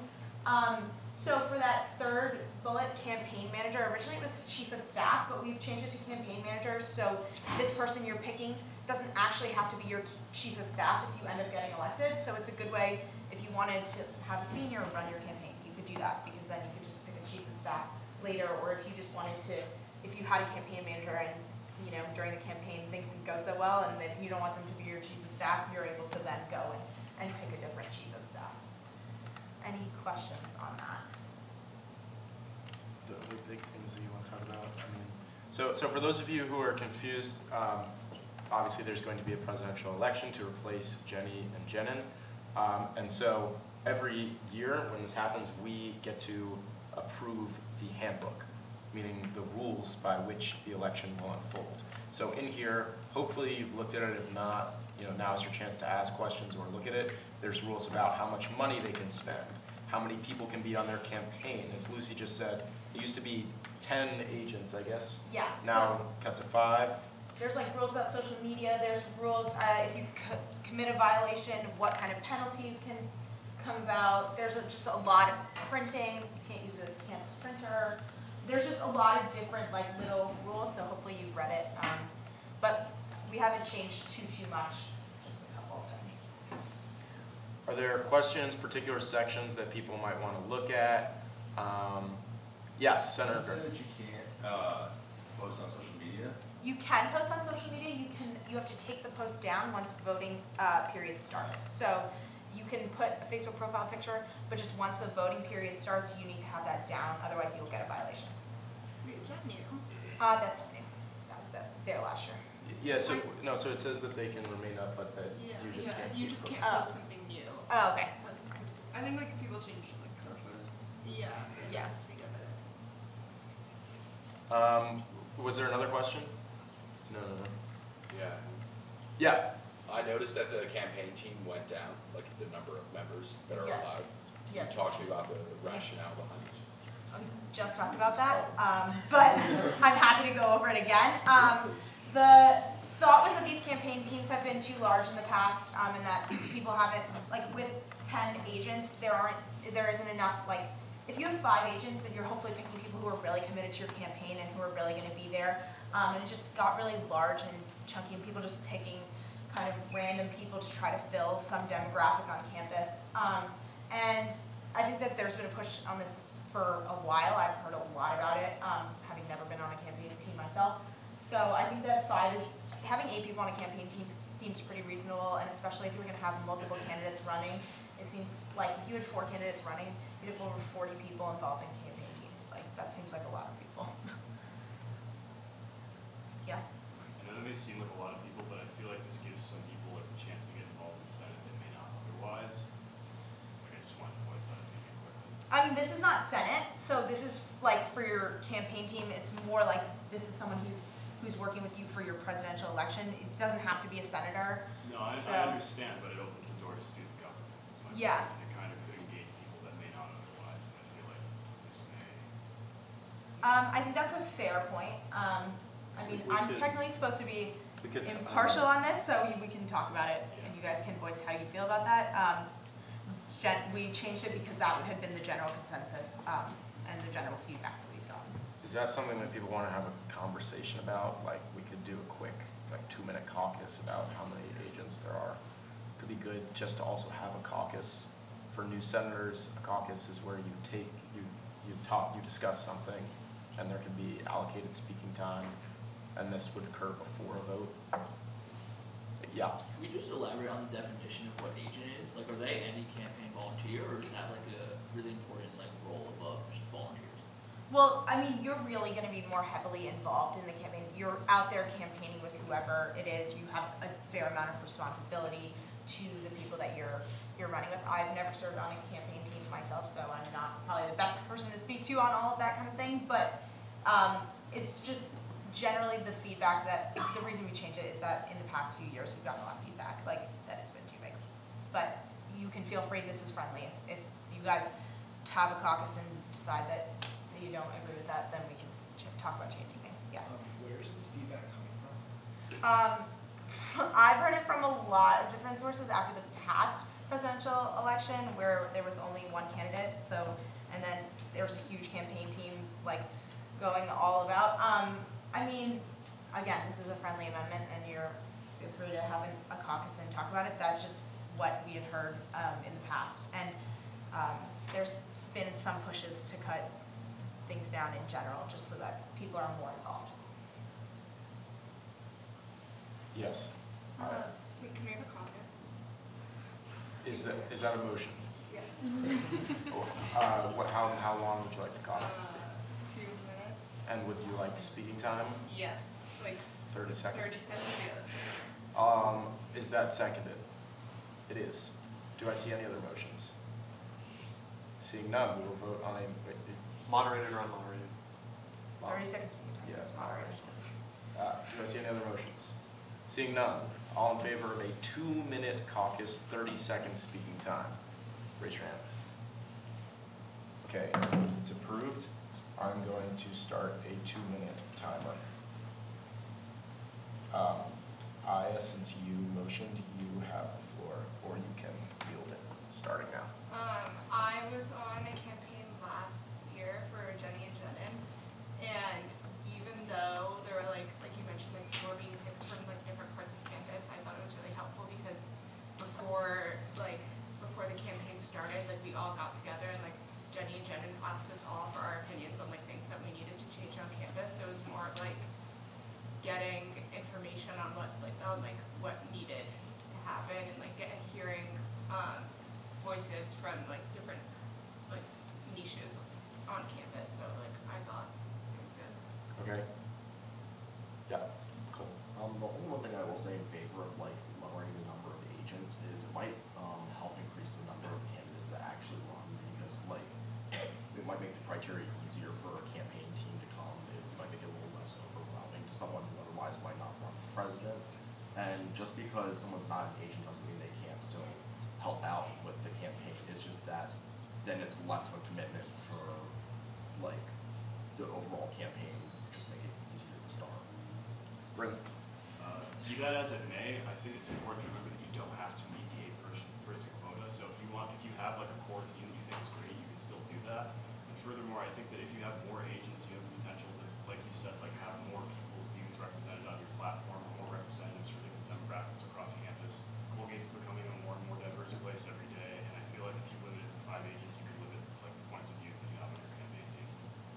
So for that third bullet, campaign manager, originally it was chief of staff, but we've changed it to campaign manager. So this person you're picking doesn't actually have to be your chief of staff if you end up getting elected. So it's a good way, if you wanted to have a senior run your campaign, you could do that, because then you could just pick a chief of staff later. Or if you just wanted to, if you had a campaign manager and, you know, during the campaign things didn't go so well and that you don't want them to be your chief of staff, you're able to then go and pick a different chief of staff. Any questions on that? The other big things that you want to talk about? I mean, so for those of you who are confused, obviously there's going to be a presidential election to replace Jenny and Jenin. And so every year when this happens, we get to approve the handbook, meaning the rules by which the election will unfold. So in here, hopefully you've looked at it. If not, you know, now's your chance to ask questions or look at it. There's rules about how much money they can spend, how many people can be on their campaign. As Lucy just said, it used to be 10 agents, I guess. Yeah. Now cut to 5. There's like rules about social media. There's rules if you commit a violation, what kind of penalties can come about. There's just a lot of printing. You can't use a campus printer. There's just a lot of different like little rules. So hopefully you've read it. But we haven't changed too much. Just a couple of things. Are there questions, particular sections that people might want to look at? Yes, Senator. Does it say that you can't post on social media? You can post on social media. You have to take the post down once voting period starts. So you can put a Facebook profile picture, but just once the voting period starts, you need to have that down. Otherwise, you'll get a violation. Is that new? That's new. That was there last year. Yeah. So no. So it says that they can remain up, but that you just can't. You just can't post something new. Oh, okay. I think like people change like cover photos. Yeah. Yeah. Was there another question? No. Yeah. Yeah. I noticed that the campaign team went down, like the number of members that are allowed. Can you talk to me about the rationale behind it? We just talked about that, but I'm happy to go over it again. The thought was that these campaign teams have been too large in the past, and that people haven't, like with 10 agents, there isn't enough, like, if you have 5 agents, then you're hopefully picking people who are really committed to your campaign and who are really going to be there. And it just got really large and chunky, and people just picking kind of random people to try to fill some demographic on campus. And I think that there's been a push on this for a while. I've heard a lot about it, having never been on a campaign team myself. So I think that having 8 people on a campaign team seems pretty reasonable, and especially if you're going to have multiple candidates running, it seems like if you had 4 candidates running, you'd have over 40 people involved in campaign teams. Like, that seems like a lot of people. Yeah. I know that may seem like a lot of people, but I feel like this gives some people like a chance to get involved in the Senate that may not otherwise. Like, I just wanted to voice that opinion quickly. I mean, this is not Senate, so this is like for your campaign team. It's more like this is someone who's working with you for your presidential election. It doesn't have to be a senator. No, I understand, but it opens the door to student government. That's my yeah. point. It kind of could engage people that may not otherwise, and I feel like this may. I think that's a fair point. I mean, I'm technically supposed to be We could, impartial on this, so we can talk about it, and you guys can voice how you feel about that. We changed it because that had been the general consensus, and the general feedback that we've gotten. Is that something that people want to have a conversation about? Like, we could do a quick, like, 2-minute caucus about how many agents there are. Could be good just to also have a caucus for new senators. A caucus is where you discuss something, and there can be allocated speaking time, and this would occur before a vote. Yeah. Can we just elaborate on the definition of what agent is? Like, are they any campaign volunteer, or is that like a really important like role above just volunteers? Well, I mean, you're really going to be more heavily involved in the campaign. You're out there campaigning with whoever it is. You have a fair amount of responsibility to the people that you're running with. I've never served on a campaign team myself, so I'm not probably the best person to speak to on all of that kind of thing. But it's just generally the feedback that the reason we changed it is that in the past few years we've gotten a lot of feedback like that it's been too big. But you can feel free. This is friendly. If you guys have a caucus and decide that you don't agree with that, then we can talk about changing things. Yeah. Where is this feedback coming from? I've heard it from a lot of different sources after the past presidential election where there was only one candidate. So, and then there was a huge campaign team like going all about. I mean, again, this is a friendly amendment, and you're free to have a caucus and talk about it. That's just what we had heard in the past, and there's been some pushes to cut things down in general, just so that people are more involved. Yes. We can make a caucus. Is that a motion? Yes. How long would you like the caucus to be? 2 minutes. And would you like speaking time? Yes, like 30 seconds? 30 seconds, yeah, that's good. Is that seconded? It is. Do I see any other motions? Seeing none, we will vote on a... Moderated or unmoderated? 30 seconds. Yeah, it's moderated. Do I see any other motions? Seeing none, all in favor of a 2-minute caucus, 30-second speaking time? Raise your hand. Okay, it's approved. I'm going to start a 2-minute timer. Aya, since you motioned, you have the floor, or you can wield it, starting now. I was on a campaign last year for Jenny and Jenin, and even though there were like you mentioned, like people were being picked from like different parts of campus, I thought it was really helpful because before the campaign started, like we all got together and like Jenny and Jenin asked us all for our opinions on like things that we needed to change on campus. So it was more like getting information on what needed to happen and like hearing voices from like different like niches on campus. So like I thought it was good. Okay. Yeah. Cool. The only one thing I will say in favor of like lowering the number of agents is it might help increase the number of candidates that actually run, because like it might make the criteria easier for a campaign team to come. It might make it a little less overwhelming to someone who otherwise might not run for president. And just because someone's not an agent doesn't mean they can't still help out with the campaign. It's just that then it's less of a commitment for like the overall campaign. Just make it easier to start. Bryn. Do that as it may, I think it's important to remember that you don't have to meet the 8-person quota. So if you have like a core team that you think is great, you can still do that. And furthermore, I think that if you have more agents, you have the potential to, like you said, like have more people's views represented on your platform, or more representatives for different demographics across campus. Colgate's becoming a more and more diverse place every day, and I feel like if you limit it to 5 agents, you can limit like the points of views that you have on your campaign team.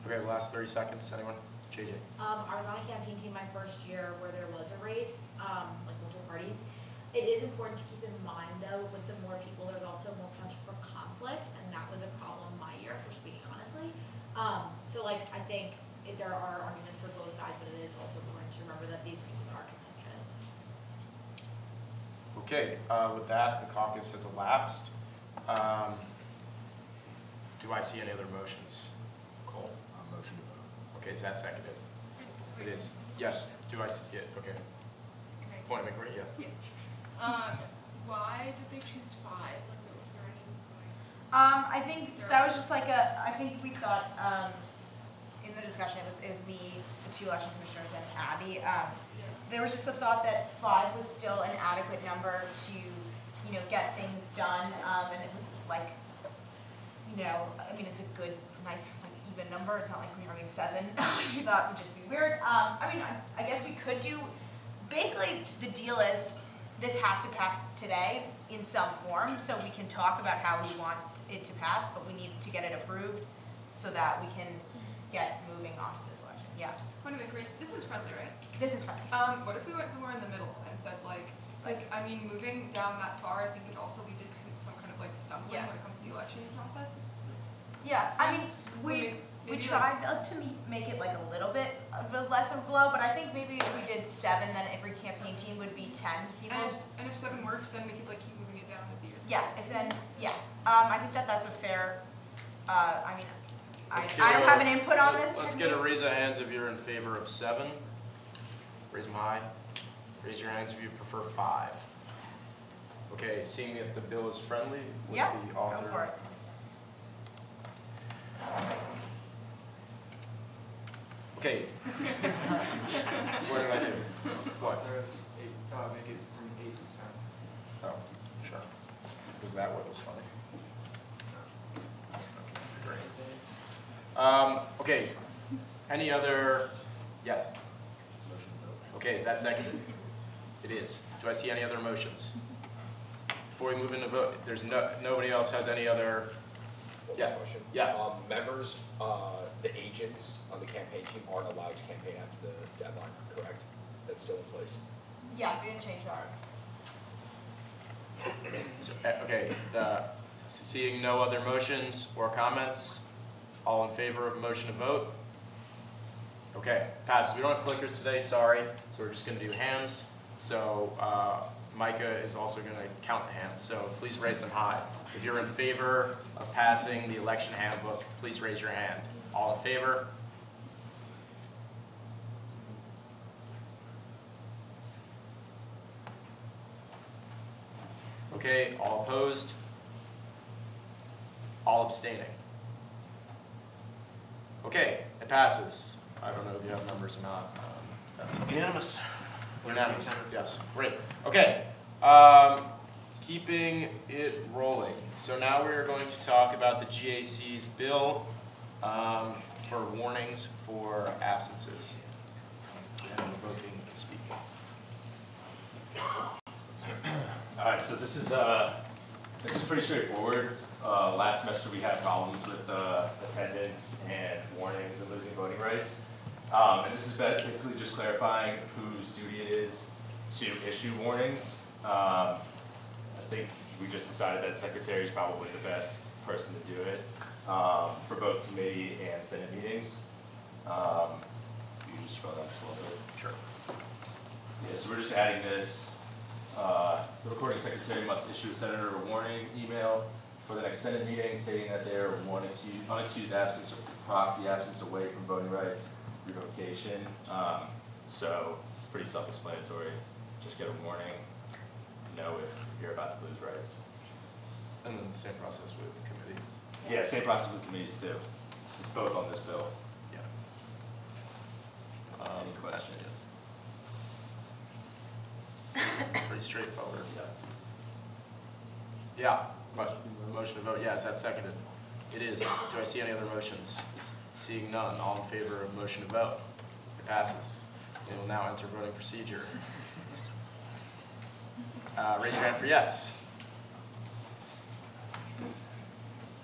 Okay, last 30 seconds. Anyone? JJ. I was on a campaign team my first year where there was a race, like multiple parties. It is important to keep in mind though, with the more people, there's also more potential for conflict, and that was a problem my year, for speaking honestly. So like, I think there are arguments for both sides, but it is also important to remember that these races are contentious. Okay, with that, the caucus has elapsed. Do I see any other motions? Cole? Motion to vote. Okay, is that seconded? It is. Yes. Do I see it? Okay. Point of inquiry, yeah. Yes. Why did they choose 5? Like, was there any? I think that was just like I think we thought in the discussion it was me, the 2 election commissioners, and Abby. there was just a thought that 5 was still an adequate number to, get things done, and it was like, I mean, it's a good, nice, like, even number. It's not like we're having 7, which we thought would just be weird. I mean, I guess we could do, basically, the deal is, this has to pass today in some form, so we can talk about how we want it to pass, but we need to get it approved so that we can get moving on to this election. Yeah. Wait a minute, great. This is friendly, right? This is friendly. What if we went somewhere in the middle and said like, because I mean, moving down that far, I think it also lead to some kind of like stumbling when it comes to the election process. Yeah, I mean, we tried to make it like a little bit of a less of a blow, but I think maybe if we did 7, then every campaign team would be 10 people. And if 7 worked, then we could like keep moving it down as the years go. Yeah, I think that's a fair, I mean, I don't have an input on this. Let's get a raise of hands if you're in favor of 7. Raise them high. Raise your hands if you prefer 5. Okay, seeing if the bill is friendly with the author. Go for it. Okay. What did I do? What? Make it from 8 to 10. Oh, sure. Because that one was funny. Great. Okay. Any other? Yes. Okay, is that seconded? It is. Do I see any other motions? Before we move into vote, there's nobody else has any other. Yeah. Question. Yeah. Members, the agents on the campaign team aren't allowed to campaign after the deadline, correct? That's still in place? Yeah, we didn't change that. So, okay, seeing no other motions or comments, all in favor of a motion to vote? Okay, passes. We don't have clickers today, sorry, so we're just going to do hands. So Micah is also going to count the hands, so please raise them high. If you're in favor of passing the election handbook, please raise your hand. All in favor? Okay, all opposed? All abstaining? Okay, it passes. I don't know if you have numbers or not. That's Unanimous. Unanimous, yes, great. Okay, keeping it rolling. So now we're going to talk about the GAC's bill for warnings for absences. And revoking speaking. All right, so this is pretty straightforward. Last semester we had problems with attendance and warnings and losing voting rights. And this is basically just clarifying whose duty it is to issue warnings. I think we just decided that secretary is probably the best person to do it for both committee and Senate meetings. You can just scroll down just a little bit. Sure. Yeah, so we're just adding this. The recording secretary must issue a senator a warning email for the next Senate meeting stating that they are one unexcused absence or proxy absence away from voting rights revocation. So it's pretty self-explanatory. Just get a warning, know if you're about to lose rights. And then the same process with committees. Yeah, same process with committees too. It's both on this bill. Yeah. Any questions? Pretty straightforward. Yeah. Motion to vote. Yeah, is that seconded? It is. Do I see any other motions? Seeing none, all in favor of motion to vote? It passes. We will now enter voting procedure. Raise your hand for yes.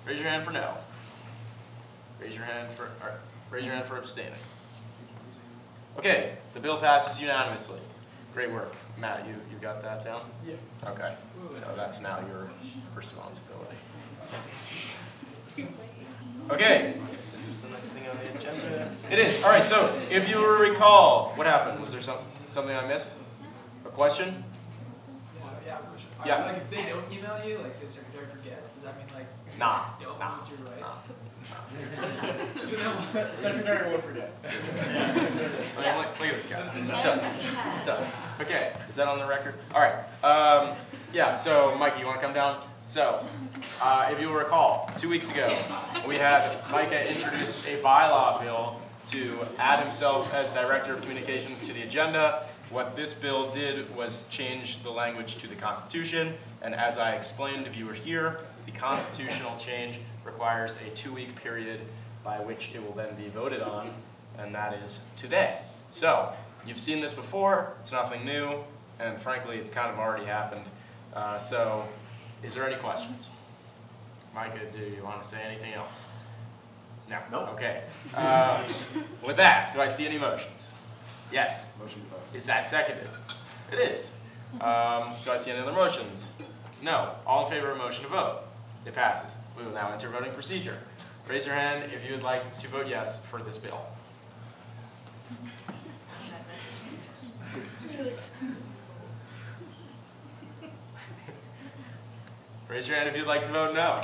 Raise your hand for no. Raise your hand for abstaining. Okay, the bill passes unanimously. Great work. Matt, you got that down? Yeah. Okay, so that's now your responsibility. Okay, is this the next thing on the agenda? It is. All right, so if you recall, what happened? Was there something I missed? A question? Yeah. So like if they don't email you, like say the secretary forgets, does that mean like don't lose your rights? Secretary will forget. Look at this guy. Stuck. Okay, is that on the record? All right. Yeah, so Micah, you want to come down? So, if you'll recall, 2 weeks ago, we had Micah introduce a bylaw bill to add himself as Director of Communications to the agenda What this bill did was change the language to the Constitution, and as I explained, if you were here, the constitutional change requires a 2-week period by which it will then be voted on, and that is today. So, you've seen this before, it's nothing new, and frankly, it's kind of already happened. So, is there any questions? Micah, do you want to say anything else? No? Nope. Okay. With that, do I see any motions? Yes? Motion to vote. Is that seconded? It is. Do I see any other motions? No. All in favor of a motion to vote? It passes. We will now enter voting procedure. Raise your hand if you would like to vote yes for this bill. Raise your hand if you'd like to vote no.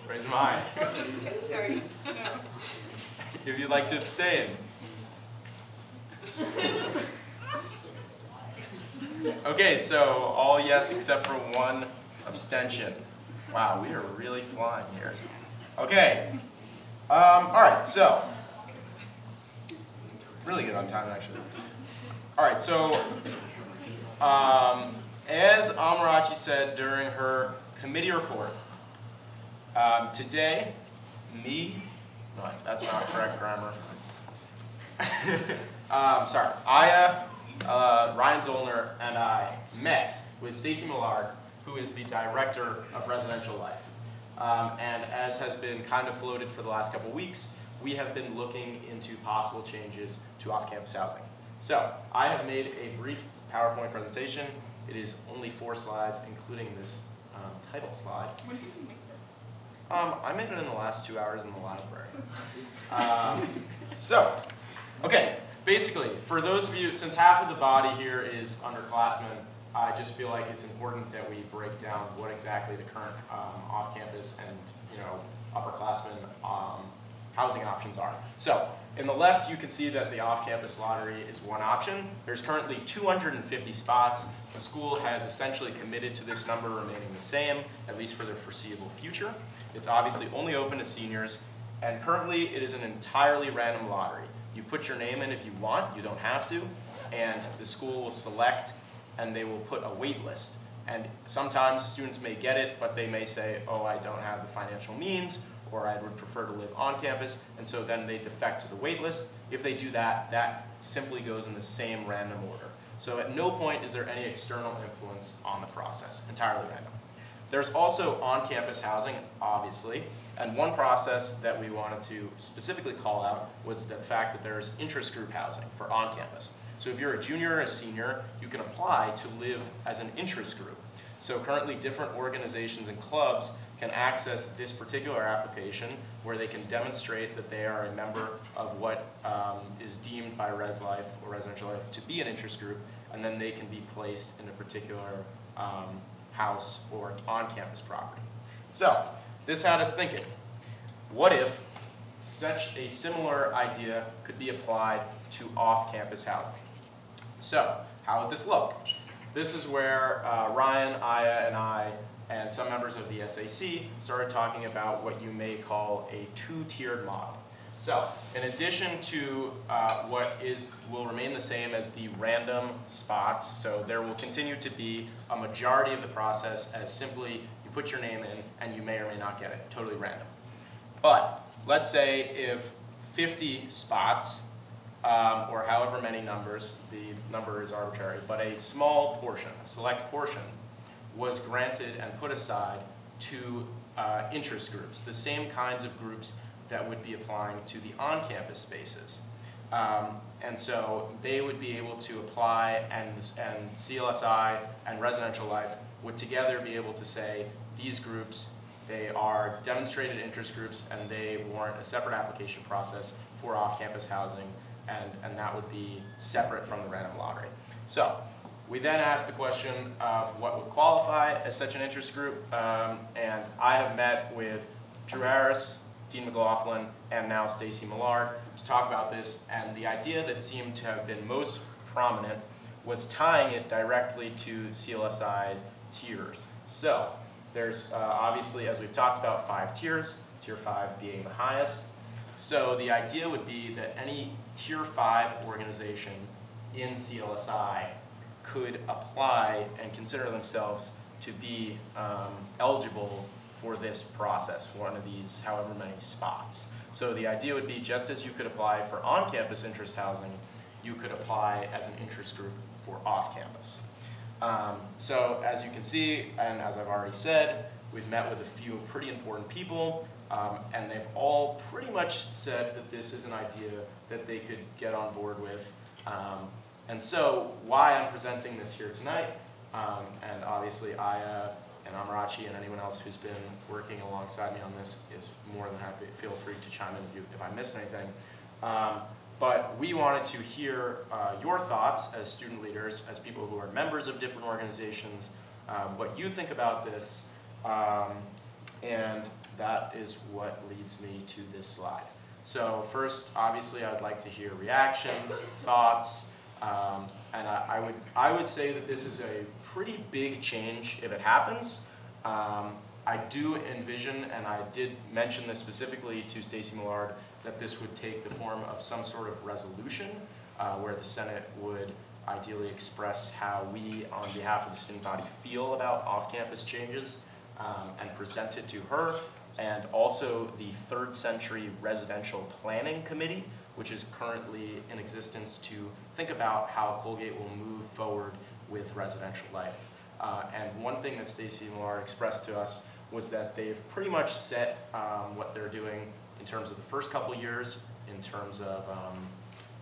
Raise them high. Sorry. No. If you'd like to abstain. Okay, so all yes except for one abstention. Wow, we are really flying here. Okay. All right, so really good on time, actually. All right, so as Amarachi said during her committee report, today, no, that's not correct grammar. Sorry, Aya, Ryan Zollner, and I met with Stacy Millard, who is the Director of Residential Life. And as has been kind of floated for the last couple weeks, we have been looking into possible changes to off-campus housing. So, I have made a brief PowerPoint presentation. It is only 4 slides, including this title slide. When did you make this? I made it in the last 2 hours in the library. Okay, basically, for those of you, since half of the body here is underclassmen, I just feel like it's important that we break down what exactly the current off-campus and upperclassmen housing options are. So, in the left, you can see that the off-campus lottery is one option. There's currently 250 spots. The school has essentially committed to this number remaining the same, at least for the foreseeable future. It's obviously only open to seniors, and currently it is an entirely random lottery. You put your name in if you want, you don't have to, and the school will select and they will put a wait list. And sometimes students may get it, but they may say, oh, I don't have the financial means, or I would prefer to live on campus, and so then they defect to the wait list. If they do that, that simply goes in the same random order. So at no point is there any external influence on the process, entirely random. There's also on-campus housing, obviously, and one process that we wanted to specifically call out was the fact that there's interest group housing for on-campus. So if you're a junior or a senior, you can apply to live as an interest group. So currently different organizations and clubs can access this particular application where they can demonstrate that they are a member of what is deemed by Res Life or Residential Life to be an interest group, and then they can be placed in a particular house or on-campus property. So this had us thinking, what if such a similar idea could be applied to off-campus housing? So how would this look? This is where Ryan, Aya, and I, and some members of the SAC started talking about what you may call a 2-tiered model. So, in addition to what will remain the same as the random spots, so there will continue to be a majority of the process as simply you put your name in and you may or may not get it, totally random. But let's say if 50 spots, or however many numbers, the number is arbitrary, but a small portion, a select portion, was granted and put aside to interest groups, the same kinds of groups that would be applying to the on-campus spaces. And so they would be able to apply, and CLSI and Residential Life would together be able to say, these groups, they are demonstrated interest groups and they warrant a separate application process for off-campus housing, and that would be separate from the random lottery. So we then asked the question of what would qualify as such an interest group, and I have met with Drew Harris, Dean McLaughlin, and now Stacy Millard to talk about this, and the idea that seemed to have been most prominent was tying it directly to CLSI tiers. So there's obviously, as we've talked about, 5 tiers, tier 5 being the highest. So the idea would be that any tier 5 organization in CLSI could apply and consider themselves to be eligible for this process, one of these however many spots. So the idea would be, just as you could apply for on-campus interest housing, you could apply as an interest group for off-campus. So as you can see, and as I've already said, we've met with a few pretty important people, and they've all pretty much said that this is an idea that they could get on board with. And so why I'm presenting this here tonight, and obviously Aya and Amarachi and anyone else who's been working alongside me on this is more than happy. Feel free to chime in if I missed anything. But we wanted to hear your thoughts as student leaders, as people who are members of different organizations, what you think about this, and that is what leads me to this slide. So first, obviously, I'd like to hear reactions, thoughts, and I would say that this is a pretty big change if it happens. I do envision, and I did mention this specifically to Stacy Millard, that this would take the form of some sort of resolution where the Senate would ideally express how we, on behalf of the student body, feel about off-campus changes and present it to her, and also the Third Century Residential Planning Committee, which is currently in existence to think about how Colgate will move forward with residential life. And one thing that Stacy Millard expressed to us was that they've pretty much set what they're doing in terms of the first couple years, in terms of,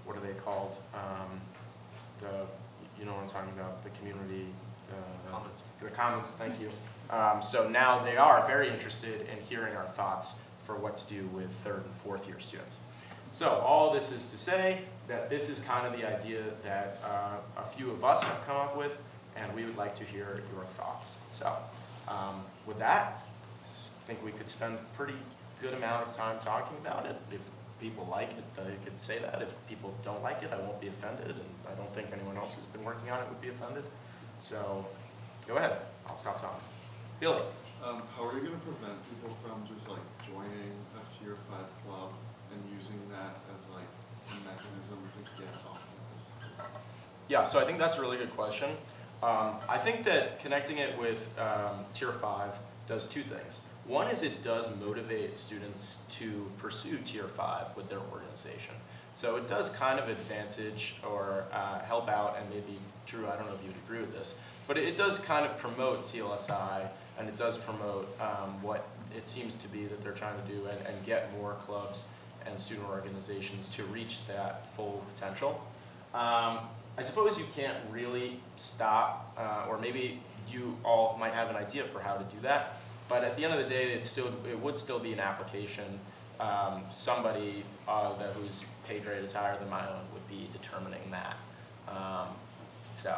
what are they called? You know what I'm talking about, the community, Comments. The comments, thank you. So now they are very interested in hearing our thoughts for what to do with third and fourth year students. So all this is to say that this is kind of the idea that a few of us have come up with, and we would like to hear your thoughts. So with that, I think we could spend a pretty good amount of time talking about it. If people like it, they could say that. If people don't like it, I won't be offended, and I don't think anyone else who's been working on it would be offended. So go ahead, I'll stop talking. Billy. How are you going to prevent people from just like joining a Tier 5 club and using that as like a mechanism to get off campus? Yeah, so I think that's a really good question. I think that connecting it with Tier 5 does two things. One is it does motivate students to pursue Tier 5 with their organization. So it does kind of advantage or help out, and maybe, Drew, I don't know if you would agree with this, but it does kind of promote CLSI, and it does promote what it seems to be that they're trying to do, and get more clubs and student organizations to reach that full potential. I suppose you can't really stop, or maybe you all might have an idea for how to do that, but at the end of the day, it would still be an application. Somebody whose pay grade is higher than my own would be determining that. So,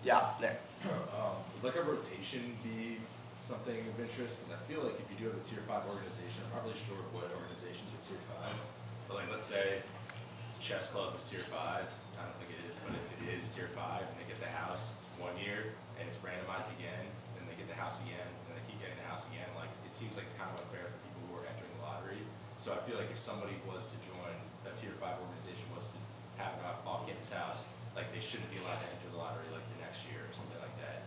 yeah, Nick. Would like a rotation be something of interest? Because I feel like if you do have a Tier 5 organization, I'm not really sure what organizations are Tier 5, but like let's say chess club is Tier 5. I don't think it is, but if it is Tier 5 and they get the house 1 year and it's randomized again, then they get the house again, and they keep getting the house again, like it seems like it's kind of unfair for people who are entering the lottery. So I feel like if somebody was to join a Tier 5 organization, was to have an off-campus house, like they shouldn't be allowed to enter the lottery like the next year or something like that.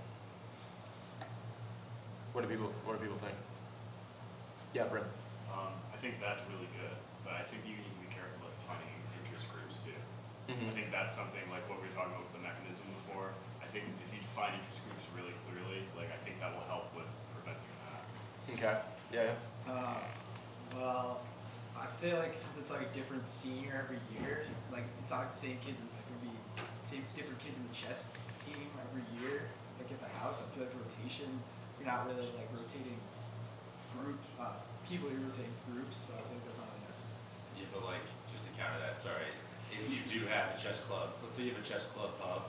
What do people think? Yeah, Brim. I think that's really good, but I think you need to be careful with defining interest groups too. Mm-hmm. I think that's something like what we were talking about with the mechanism before. I think if you define interest groups really clearly, like I think that will help with preventing that. Okay. Yeah. Well, I feel like since it's like a different senior every year, like it's not like the same kids, like it'll be different kids in the chess team every year. Like at the house, I feel like rotation, you're not really like rotating groups, people, you're rotating groups, so I think that's not really necessary. Yeah, but like, just to counter that, sorry, if you do have a chess club, let's say you have a chess club pub,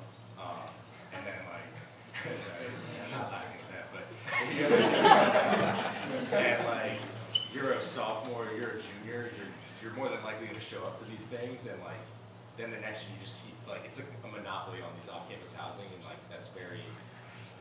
and then like, sorry, I'm not talking about that, but if you have a chess club, and like, you're a sophomore, you're a junior, you're more than likely going to show up to these things, and like, then the next year you just keep, like, it's a monopoly on these off-campus housing, and like, that's very...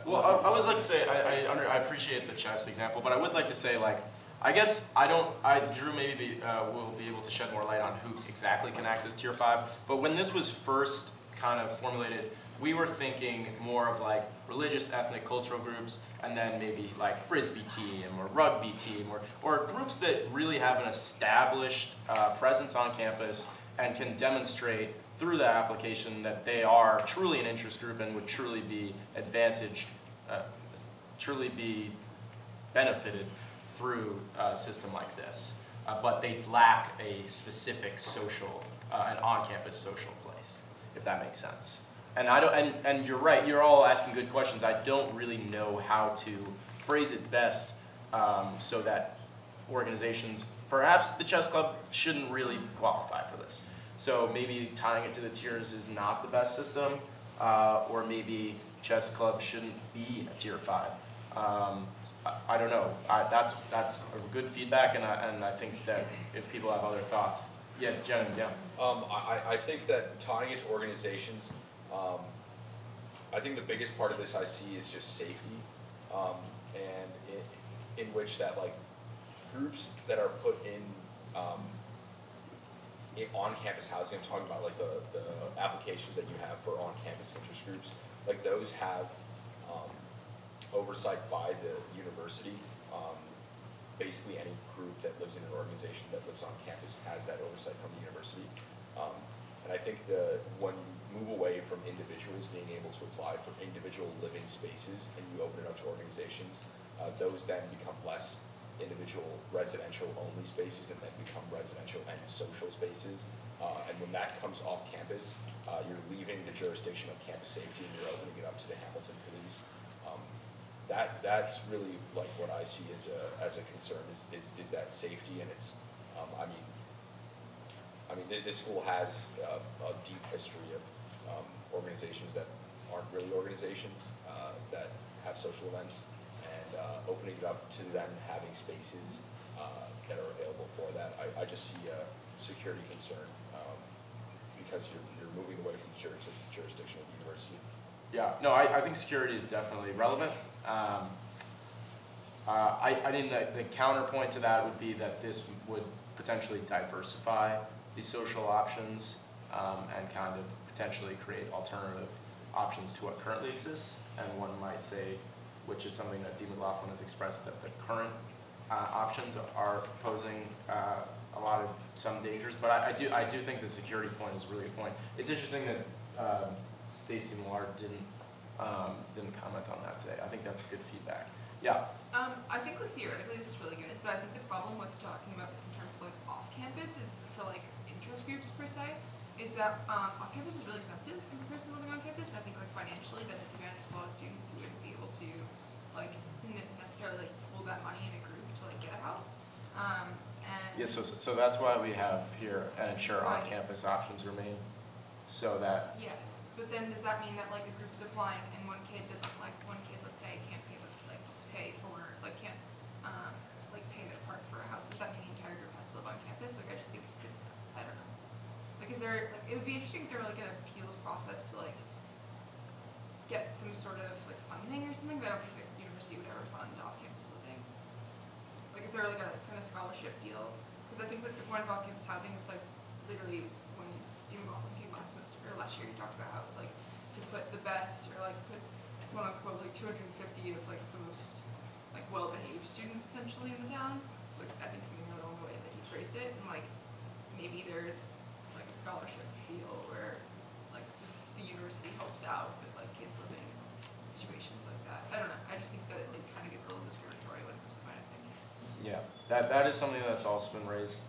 Well, I would like to say, I appreciate the chess example, but I would like to say, like, I guess Drew maybe will be able to shed more light on who exactly can access Tier 5, but when this was first kind of formulated, we were thinking more of like religious, ethnic, cultural groups, and then maybe like frisbee team or rugby team, or groups that really have an established presence on campus and can demonstrate through the application that they are truly an interest group and would truly be advantaged, truly be benefited through a system like this. But they lack a specific social, an on-campus social place, if that makes sense. And I don't, and you're right, you're all asking good questions. I don't really know how to phrase it best so that organizations, perhaps the chess club shouldn't really qualify for this. So maybe tying it to the tiers is not the best system, or maybe chess club shouldn't be a tier 5. I don't know. That's a good feedback, and I think that if people have other thoughts, yeah, Jen, yeah. I think that tying it to organizations, I think the biggest part of this I see is just safety, and in which that like groups that are put in on-campus housing. I'm talking about like the applications that you have for on-campus interest groups. Like those have oversight by the university. Basically, any group that lives in an organization that lives on campus has that oversight from the university. And I think when you move away from individuals being able to apply for individual living spaces and you open it up to organizations, those then become less individual residential only spaces and then become residential and social spaces. And when that comes off campus, you're leaving the jurisdiction of campus safety and you're opening it up to the Hamilton police. That's really like what I see as a concern is that safety, and it's I mean this school has a deep history of organizations that aren't really organizations that have social events, and opening it up to them having spaces that are available for that. I just see a security concern because you're moving away from the jurisdiction of the university. Yeah, no, I think security is definitely relevant. I mean, the counterpoint to that would be that this would potentially diversify the social options and kind of potentially create alternative options to what currently exists. And one might say, which is something that Dee McLaughlin has expressed, that the current options are posing a lot of some dangers. But I do think the security point is really a point. It's interesting that Stacy Millard didn't comment on that today. I think that's good feedback. Yeah. I think like theoretically this is really good, but I think the problem with talking about this in terms of like off campus is for like interest groups per se, is that off campus is really expensive in comparison to living on campus, and I think like financially that disadvantages a lot of students who wouldn't be able to like necessarily like pull that money in a group to like get a house. And yeah, so that's why we have here and ensure on-campus options remain, so that. Yes, but then does that mean that like a group is applying and one kid doesn't like let's say can't pay for like can't like pay their part for a house? Does that mean the entire group has to live on campus? Like I just think I don't know. Like is there like it would be interesting if there were like an appeals process to like get some sort of like funding or something, but I don't think the university would ever fund off-campus living. Like if there were like a kind of scholarship deal, because I think like the point of off-campus housing is like literally when you move off came last semester or last year you talked about how it was like to put the best or like put quote unquote like 250 of like the most like well-behaved students essentially in the town. It's like I think something along the way that he phrased it, and like maybe there's like a scholarship deal where like just the university helps out with like kids living in situations like that. I don't know. I just think that it kind of gets a little discriminatory when it comes to financing. Yeah, that is something that's also been raised.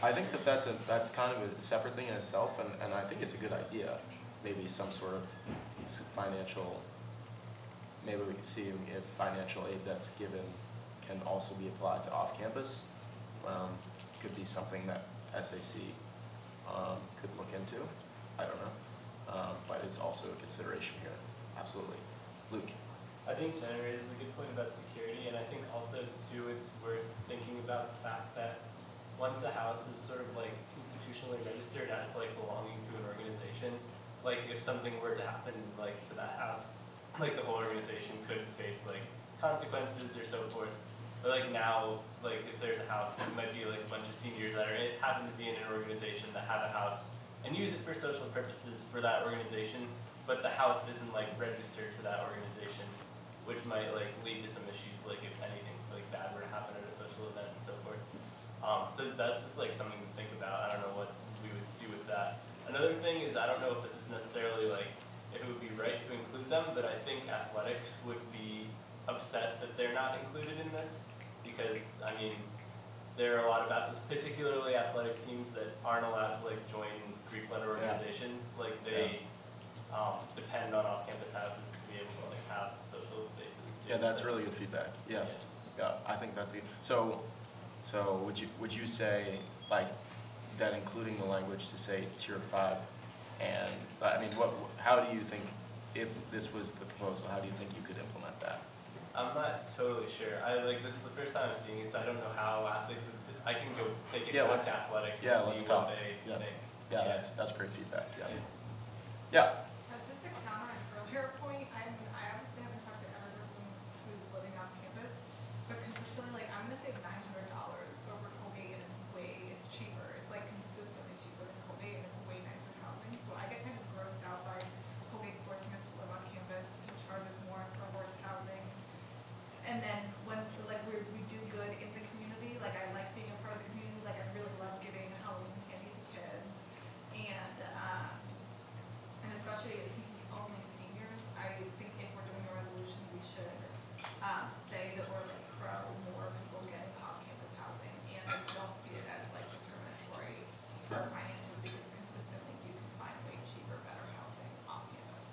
I think that's kind of a separate thing in itself, and I think it's a good idea. Maybe some sort of financial, maybe we can see if financial aid that's given can also be applied to off-campus. Could be something that SAC could look into. I don't know, but it's also a consideration here. Absolutely. Luke. I think Jenna raises a good point about security, and I think also too it's worth thinking about the fact that once a house is sort of like institutionally registered as like belonging to an organization, like if something were to happen like to that house, like the whole organization could face like consequences or so forth. But like now, like if there's a house, it might be like a bunch of seniors that happen to be in an organization that have a house and use it for social purposes for that organization, but the house isn't like registered to that organization, which might like lead to some issues, like if anything like bad were to happen at a social event and so forth. So that's just like something to think about. I don't know what we would do with that. Another thing is, I don't know if this is necessarily like, if it would be right to include them, but I think athletics would be upset that they're not included in this, because, I mean, there are a lot of athletes, particularly athletic teams, that aren't allowed to like join Greek letter organizations. Like they depend on off-campus houses to be able to like have social spaces. Yeah, that's really good feedback. Yeah, yeah, I think that's good. So would you say like that, including the language to say tier 5, and I mean, how do you think, if this was the proposal, how do you think you could implement that? I'm not totally sure. This is the first time I'm seeing it, so I don't know how athletes would. I can go take it back to athletics and see what they think. Yeah, that's great feedback. Yeah. Yeah. Just to counter an earlier point, I obviously haven't talked to every person who's living on campus, but consistently, like, I'm gonna save $900 over Colgate, and it's cheaper. It's like consistently cheaper than Colgate, and it's way nicer housing. So I get kind of grossed out by Colgate forcing us to live on campus, to charge us more for worse housing. And then when like we do good in the community, like I like being a part of the community, like I really love giving Halloween candy to kids, and especially since it's only seniors, I think if we're doing a resolution, we should say that we're like pro more people getting off-campus housing, and I don't see it as like discriminatory for financials, because consistently you can find way cheaper, better housing off campus.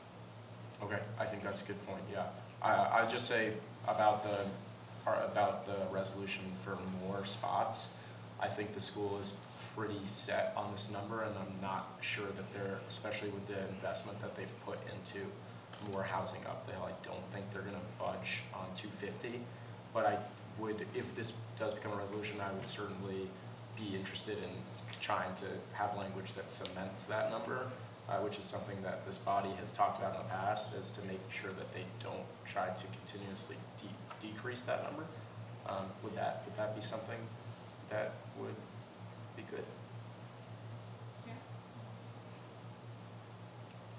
Okay, I think that's a good point. Yeah, I just say about the resolution for more spots. I think the school is pretty set on this number, and I'm not sure that they're, especially with the investment that they've put into more housing up, I don't think they're going to budge on 250. But I would, if this does become a resolution, I would certainly be interested in trying to have language that cements that number, which is something that this body has talked about in the past, is to make sure that they don't try to continuously decrease that number. Would that be something that would be good? Yeah.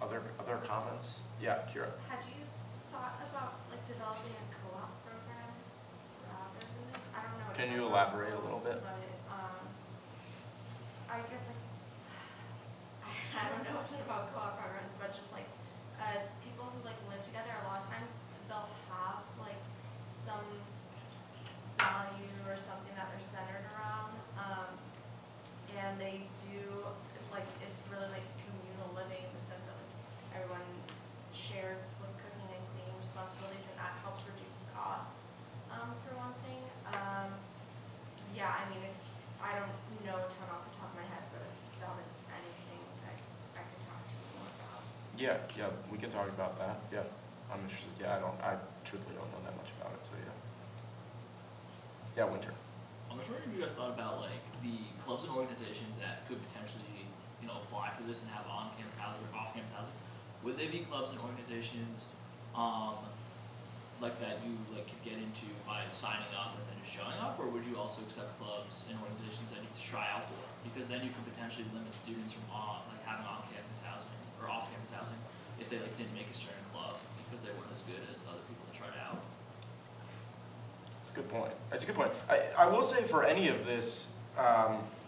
Other comments? Yeah, Kira. Had you thought about like developing a co-op program rather than this? I don't know. Can you elaborate a little bit? But, I guess I don't know a ton about co-op programs, but just like it's people who like live together. A lot of times they'll have like some value or something that they're centered around, and they do like it's really like communal living in the sense that like everyone shares with cooking and cleaning responsibilities, and that helps reduce costs. For one thing, yeah, I mean, if I don't know a ton off the top of my head, but if that was anything that I could talk to you more about. Yeah, we can talk about that. Yeah, I'm interested. Yeah, I truthfully don't know that much about it, so yeah. Yeah, Winter. I'm just wondering if you guys thought about like the clubs and organizations that could potentially, apply for this and have on-campus housing or off-campus housing. Would they be clubs and organizations like that you could get into by signing up and then just showing up, or would you also accept clubs and organizations that you have to try out for? Because then you could potentially limit students from having on-campus housing or off-campus housing if they didn't make a certain club because they weren't as good as other people that tried out. That's a good point. That's a good point. I will say for any of this,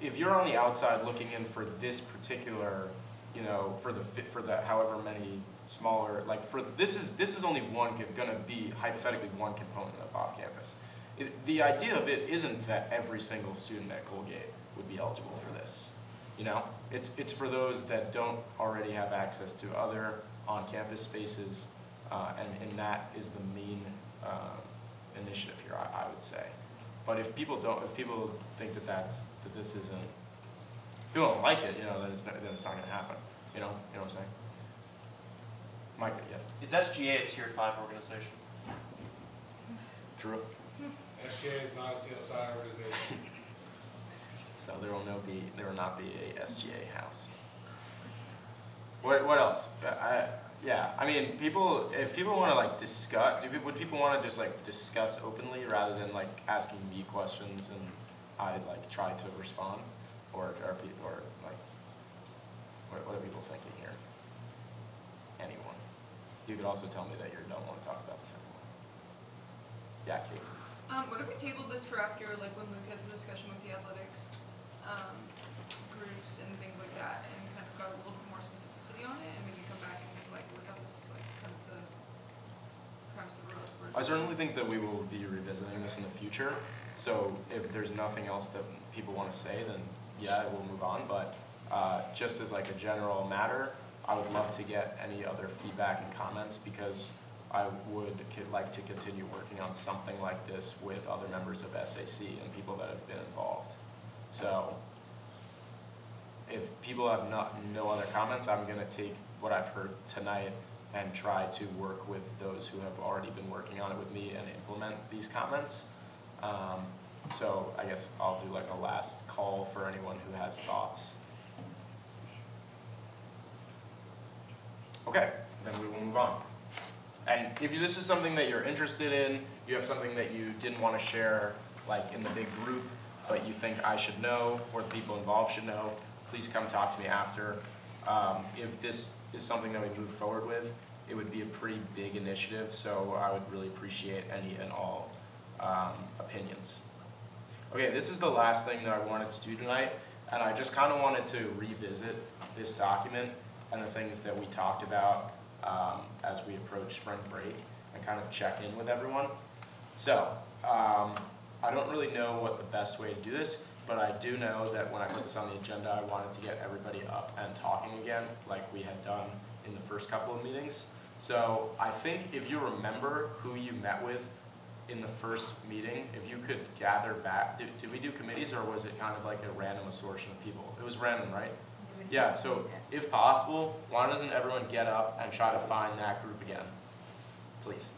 if you're on the outside looking in for this particular, for the however many smaller, this is only going to be hypothetically one component of off-campus. The idea of it isn't that every single student at Colgate would be eligible for this. It's for those that don't already have access to other on-campus spaces, and that is the main initiative here, I would say. But if people think that this isn't, people don't like it, then it's not going to happen. You know what I'm saying? Mike, yeah. Is SGA a tier 5 organization? Drew. SGA is not a CSI organization. So there will not be a SGA house. What else? I mean, if people want to discuss, would people want to just discuss openly rather than asking me questions and I try to respond, or What are people thinking here? Anyone? You could also tell me that you don't want to talk about the second one. Yeah, Kate. What if we tabled this for after, like, when Luke has a discussion with the athletics, groups and things like that, and kind of got a little bit more specificity on it, and maybe come back and, like, work out this, like, kind of the premise of it. I certainly think that we will be revisiting this in the future. So if there's nothing else that people want to say, then yeah, we'll move on. But just as like a general matter, I would love to get any other feedback and comments, because I would like to continue working on something like this with other members of SAC and people that have been involved. So if people have no other comments, I'm going to take what I've heard tonight and try to work with those who have already been working on it with me and implement these comments. So I guess I'll do like a last call for anyone who has thoughts. Okay, then we will move on. And if this is something that you're interested in, you have something that you didn't want to share like in the big group, but you think I should know or the people involved should know, please come talk to me after. If this is something that we move forward with, it would be a pretty big initiative, so I would really appreciate any and all opinions. Okay, this is the last thing that I wanted to do tonight, and I just kind of wanted to revisit this document and the things that we talked about as we approach spring break and kind of check in with everyone. So, I don't really know what the best way to do this, but I do know that when I put this on the agenda, I wanted to get everybody up and talking again like we had done in the first couple of meetings. So I think if you remember who you met with in the first meeting, if you could gather back, did we do committees or was it kind of like a random assortment of people? It was random, right? Yeah, so if possible, why doesn't everyone get up and try to find that group again? Please.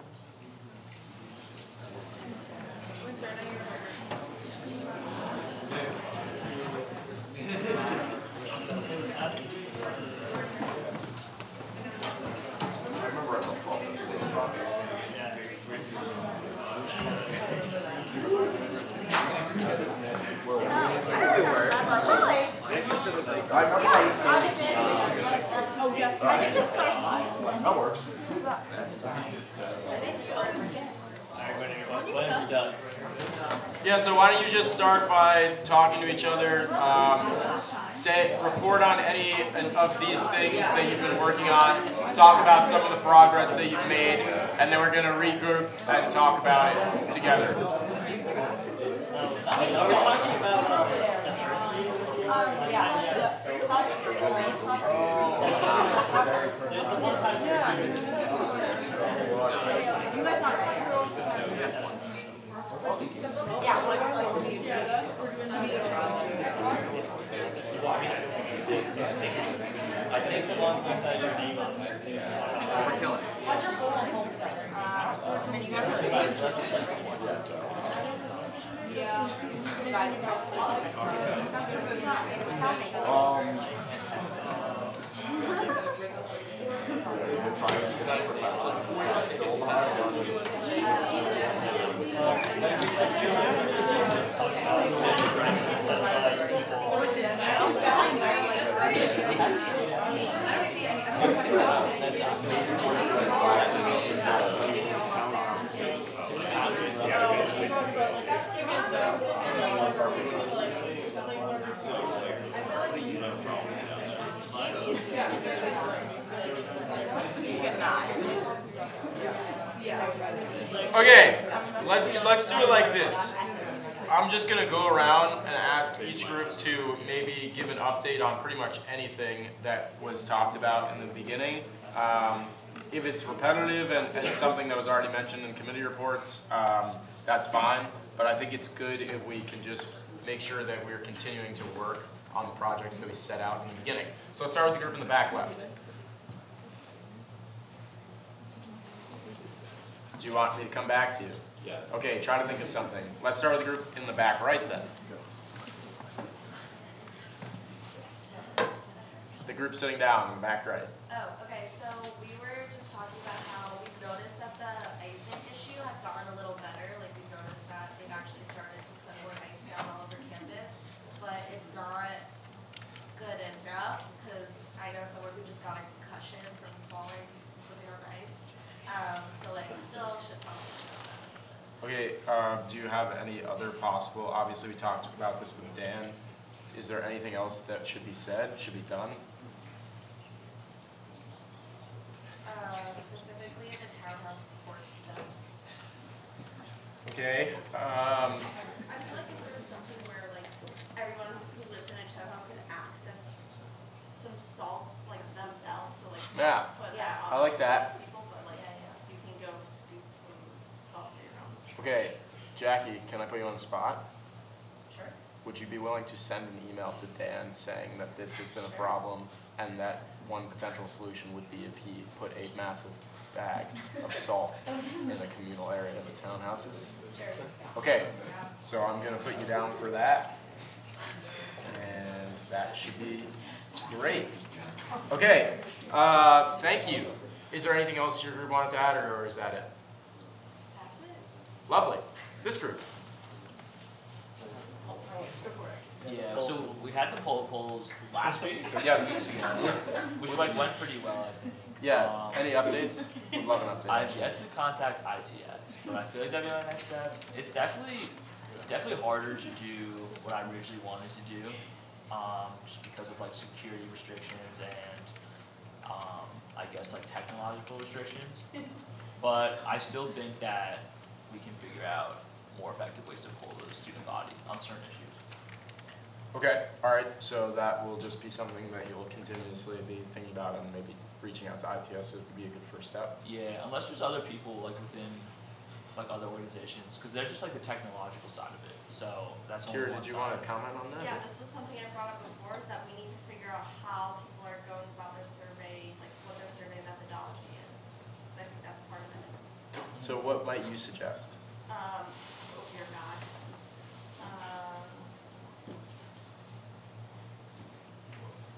That works. Yeah, so why don't you just start by talking to each other, report on any of these things that you've been working on, talk about some of the progress that you've made, and then we're going to regroup and talk about it together. I think the one with your name on there. We're killing it. What's your goal on homes together? And then you have Okay, let's do it like this. I'm just going to go around and ask each group to maybe give an update on pretty much anything that was talked about in the beginning. If it's repetitive and it's something that was already mentioned in committee reports, that's fine. But I think it's good if we can just make sure that we're continuing to work on the projects that we set out in the beginning. So let's start with the group in the back left. Do you want me to come back to you? Yeah. Okay, try to think of something. Let's start with the group in the back right then. The group sitting down in the back right. Oh, okay, so we were just talking about how we've noticed that the icing issue has gotten a little better. Like we've noticed that they've actually started to put more ice down all over campus, but it's not good enough because I know someone who just got a concussion from falling, slipping on ice. So like, still should probably know that. Okay, do you have any other possible, obviously we talked about this with Dan, is there anything else that should be said, should be done? Specifically the townhouse porch steps. Okay, I feel like if there was something where like everyone who lives in a townhome could access some salt like themselves, so like yeah, put that I on like that. people, but like you can go scoop some salt for your own. Okay, Jackie, can I put you on the spot? Sure. Would you be willing to send an email to Dan saying that this has been a problem and that one potential solution would be if he put a massive bag of salt in the communal area of the townhouses? Sure. Okay, so I'm going to put you down for that. And that should be great. Okay, thank you. Is there anything else you wanted to add, or is that it? That's it. Lovely. This group. Yeah, so we had the polls last week. Yes. Which like went pretty well, I think. Yeah, any updates? Would love an update. I've yet to contact ITS, but I feel like that'd be my next step. It's definitely harder to do what I originally wanted to do, just because of like security restrictions and I guess like technological restrictions. But I still think that we can figure out more effective ways to pull the student body on certain issues. Okay, all right, so that will just be something that you'll continuously be thinking about, and maybe reaching out to ITS would be a good first step. Yeah, unless there's other people like within like other organizations, because they're just like the technological side of it. So that's only Kira, one did you side. want to comment on that? Yeah, this was something I brought up before, is that we need to figure out how people are going about their survey, like what their survey methodology is. So I think that's part of it. So what might you suggest? Oh dear God.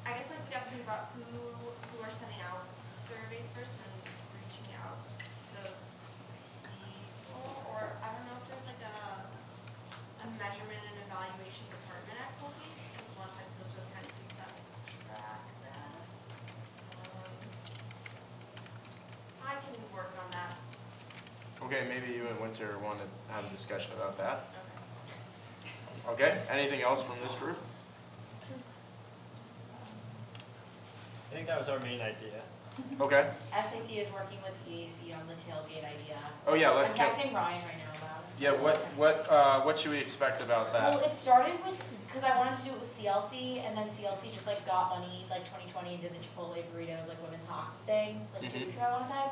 I guess like we have to think about who are sending out surveys first and reaching out to those people, or I don't know if there's like a measurement and evaluation department at Colgate, because a lot of times those are the kind of people that track that. I can work on that. Okay, maybe you and Winter want to have a discussion about that. Okay, anything else from this group? I think that was our main idea. Okay. SAC is working with EAC on the tailgate idea. Oh yeah, I'm texting Ryan right now about it. Yeah, what should we expect about that? Well, it started with, because I wanted to do it with CLC, and then CLC just like got money, like 2020, and did the Chipotle burritos, like women's hockey thing, like 2 weeks ago I want to say.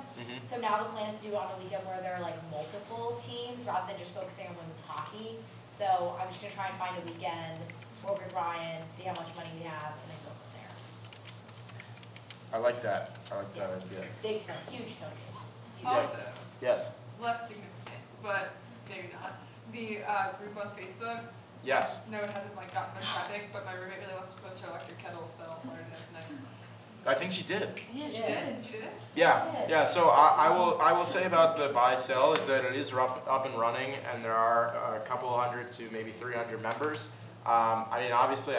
So now the plan is to do it on a weekend where there are like multiple teams, rather than just focusing on women's hockey. So I'm just going to try and find a weekend, work with Ryan, see how much money we have, and then go from there. I like that. I like that idea. Big turn, huge turn. Also, Yes. less significant, but maybe not. The group on Facebook. Yes. No, it hasn't like gotten much traffic, but my roommate really wants to post her electric kettle, so I'll let her know tonight. I think she did. Yeah, she did. She did it? Yeah. So I will say about the buy sell is that it is up and running, and there are a couple hundred to maybe 300 members. I mean, obviously,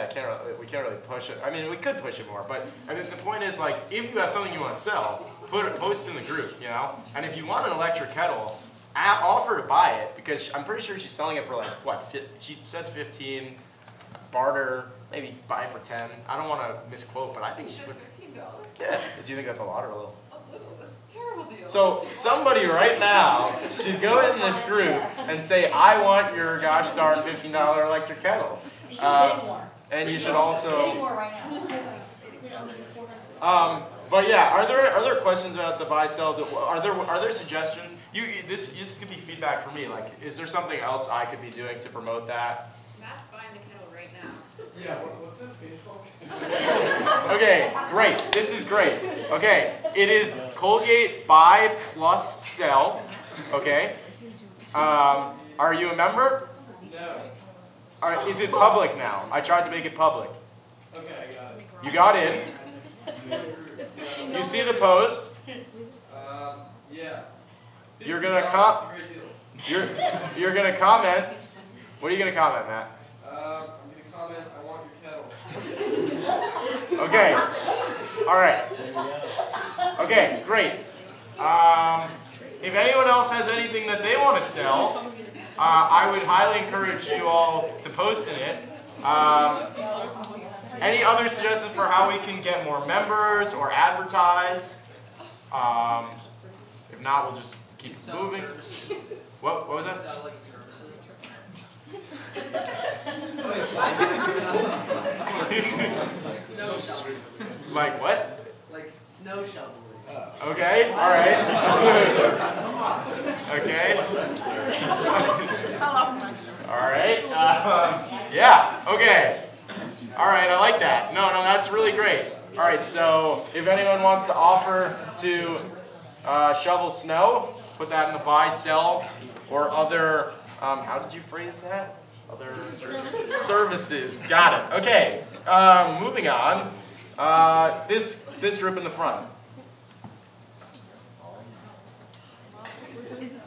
we can't really push it. I mean, we could push it more, but I mean, the point is, like, if you have something you want to sell, post it in the group, you know. And if you want an electric kettle, offer to buy it, because I'm pretty sure she's selling it for like what? She said 15, barter, maybe buy for 10. I don't want to misquote, but I think she would. $15? Yeah. Do you think that's a lot or a little? A little. That's a terrible deal. So somebody right now should go in this group and say, I want your gosh darn $15 electric kettle. You should be bidding more. And you should also. Bidding more right now. But yeah, are there questions about the buy sell? Are there suggestions? This could be feedback for me. Like, is there something else I could be doing to promote that? Matt's buying the kettle right now. Yeah, what's this page called? Okay, great. This is great. Okay, it is Colgate buy plus sell. Okay. Are you a member? No. All right, is it public now? I tried to make it public. Okay, I got it. You got in. You see the post. Yeah. You're gonna You're gonna comment. What are you gonna comment, Matt? I'm gonna comment. I want your kettle. Okay. All right. Okay, great. If anyone else has anything that they want to sell, I would highly encourage you all to post in it. Any other suggestions for how we can get more members or advertise? If not, we'll just keep moving. What was that? Like what? Like snow shoveling. Okay, all right. Okay. All right. Yeah, okay. All right, I like that. No, that's really great. All right, so if anyone wants to offer to shovel snow, put that in the buy, sell, or other, how did you phrase that? Other services. Got it. Okay, moving on. This group in the front. Isn't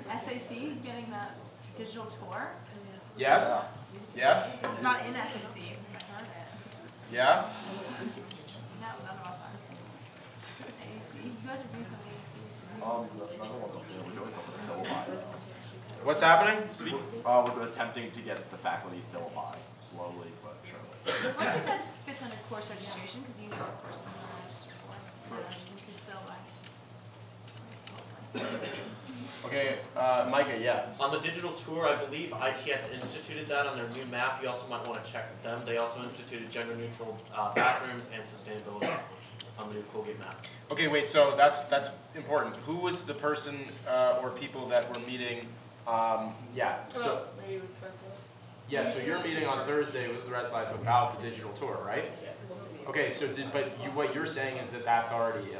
SAC getting that digital tour? Yes? Yes? Not in SAC. I heard it. Yeah? No, none of us are. AAC. You guys are doing some AAC. Another one's up there. We always have a syllabi. What's happening? We're attempting to get the faculty syllabi, slowly but surely. I think that fits under course registration because you know the course that you're registered for. You can see syllabi. Okay, Micah, yeah. On the digital tour, I believe ITS instituted that on their new map. You also might want to check with them. They also instituted gender-neutral bathrooms and sustainability on the new Colgate map. Okay, wait, so that's important. Who was the person or people that were meeting? So so you're meeting on Thursday with the Res Life about the digital tour, right? Okay, so what you're saying is that that's already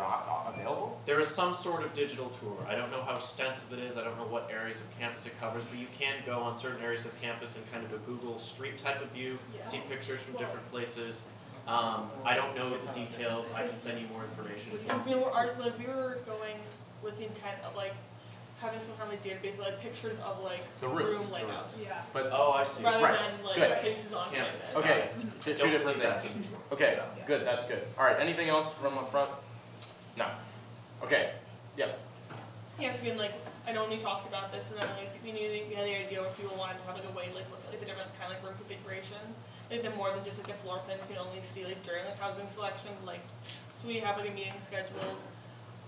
available? There is some sort of digital tour. I don't know how extensive it is. I don't know what areas of campus it covers, but you can go on certain areas of campus in kind of a Google Street type of view, see pictures from different places. I don't know the details. I can send you more information. We were going with the intent of having some kind of database of database of the room layouts. Yeah. But I see. Rather Right. than Good. cases on campus. Okay, two different things. Okay, good, that's good. All right, anything else from up front? No. Okay, yep. Yes, I mean, I know when we talked about this, and then we had the idea where people wanted to have a way, look at the different kind of room configurations. Then more than just a floor plan, you can only see during housing selection. So we have a meeting scheduled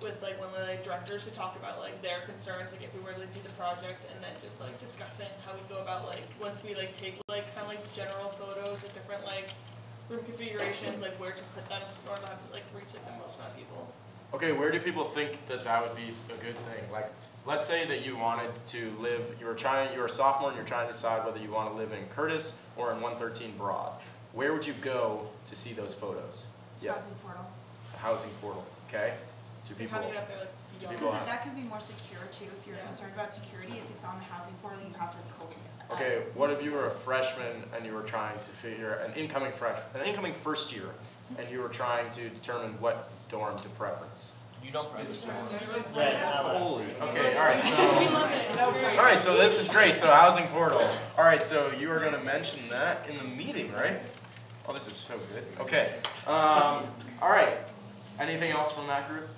with one of the directors to talk about their concerns, if we were to do the project, and then just discussing how we go about once we take kind of general photos of different room configurations, where to put them in order to have reach the most amount of people. Okay, where do people think that would be a good thing? Let's say that you wanted to live, you're a sophomore and you're trying to decide whether you want to live in Curtis or in 113 Broad. Where would you go to see those photos? Yeah. Housing portal. The housing portal, okay? That could be more secure too. If you're concerned about security, if it's on the housing portal, you have to have Colgate. Okay, what if you were a freshman and you were trying to figure an incoming first year, and you were trying to determine what dorm to preference? You don't preference. Holy. Okay. All right. So this is great. So housing portal. All right. So you are going to mention that in the meeting, right? Oh, this is so good. Okay. All right. Anything else from that group?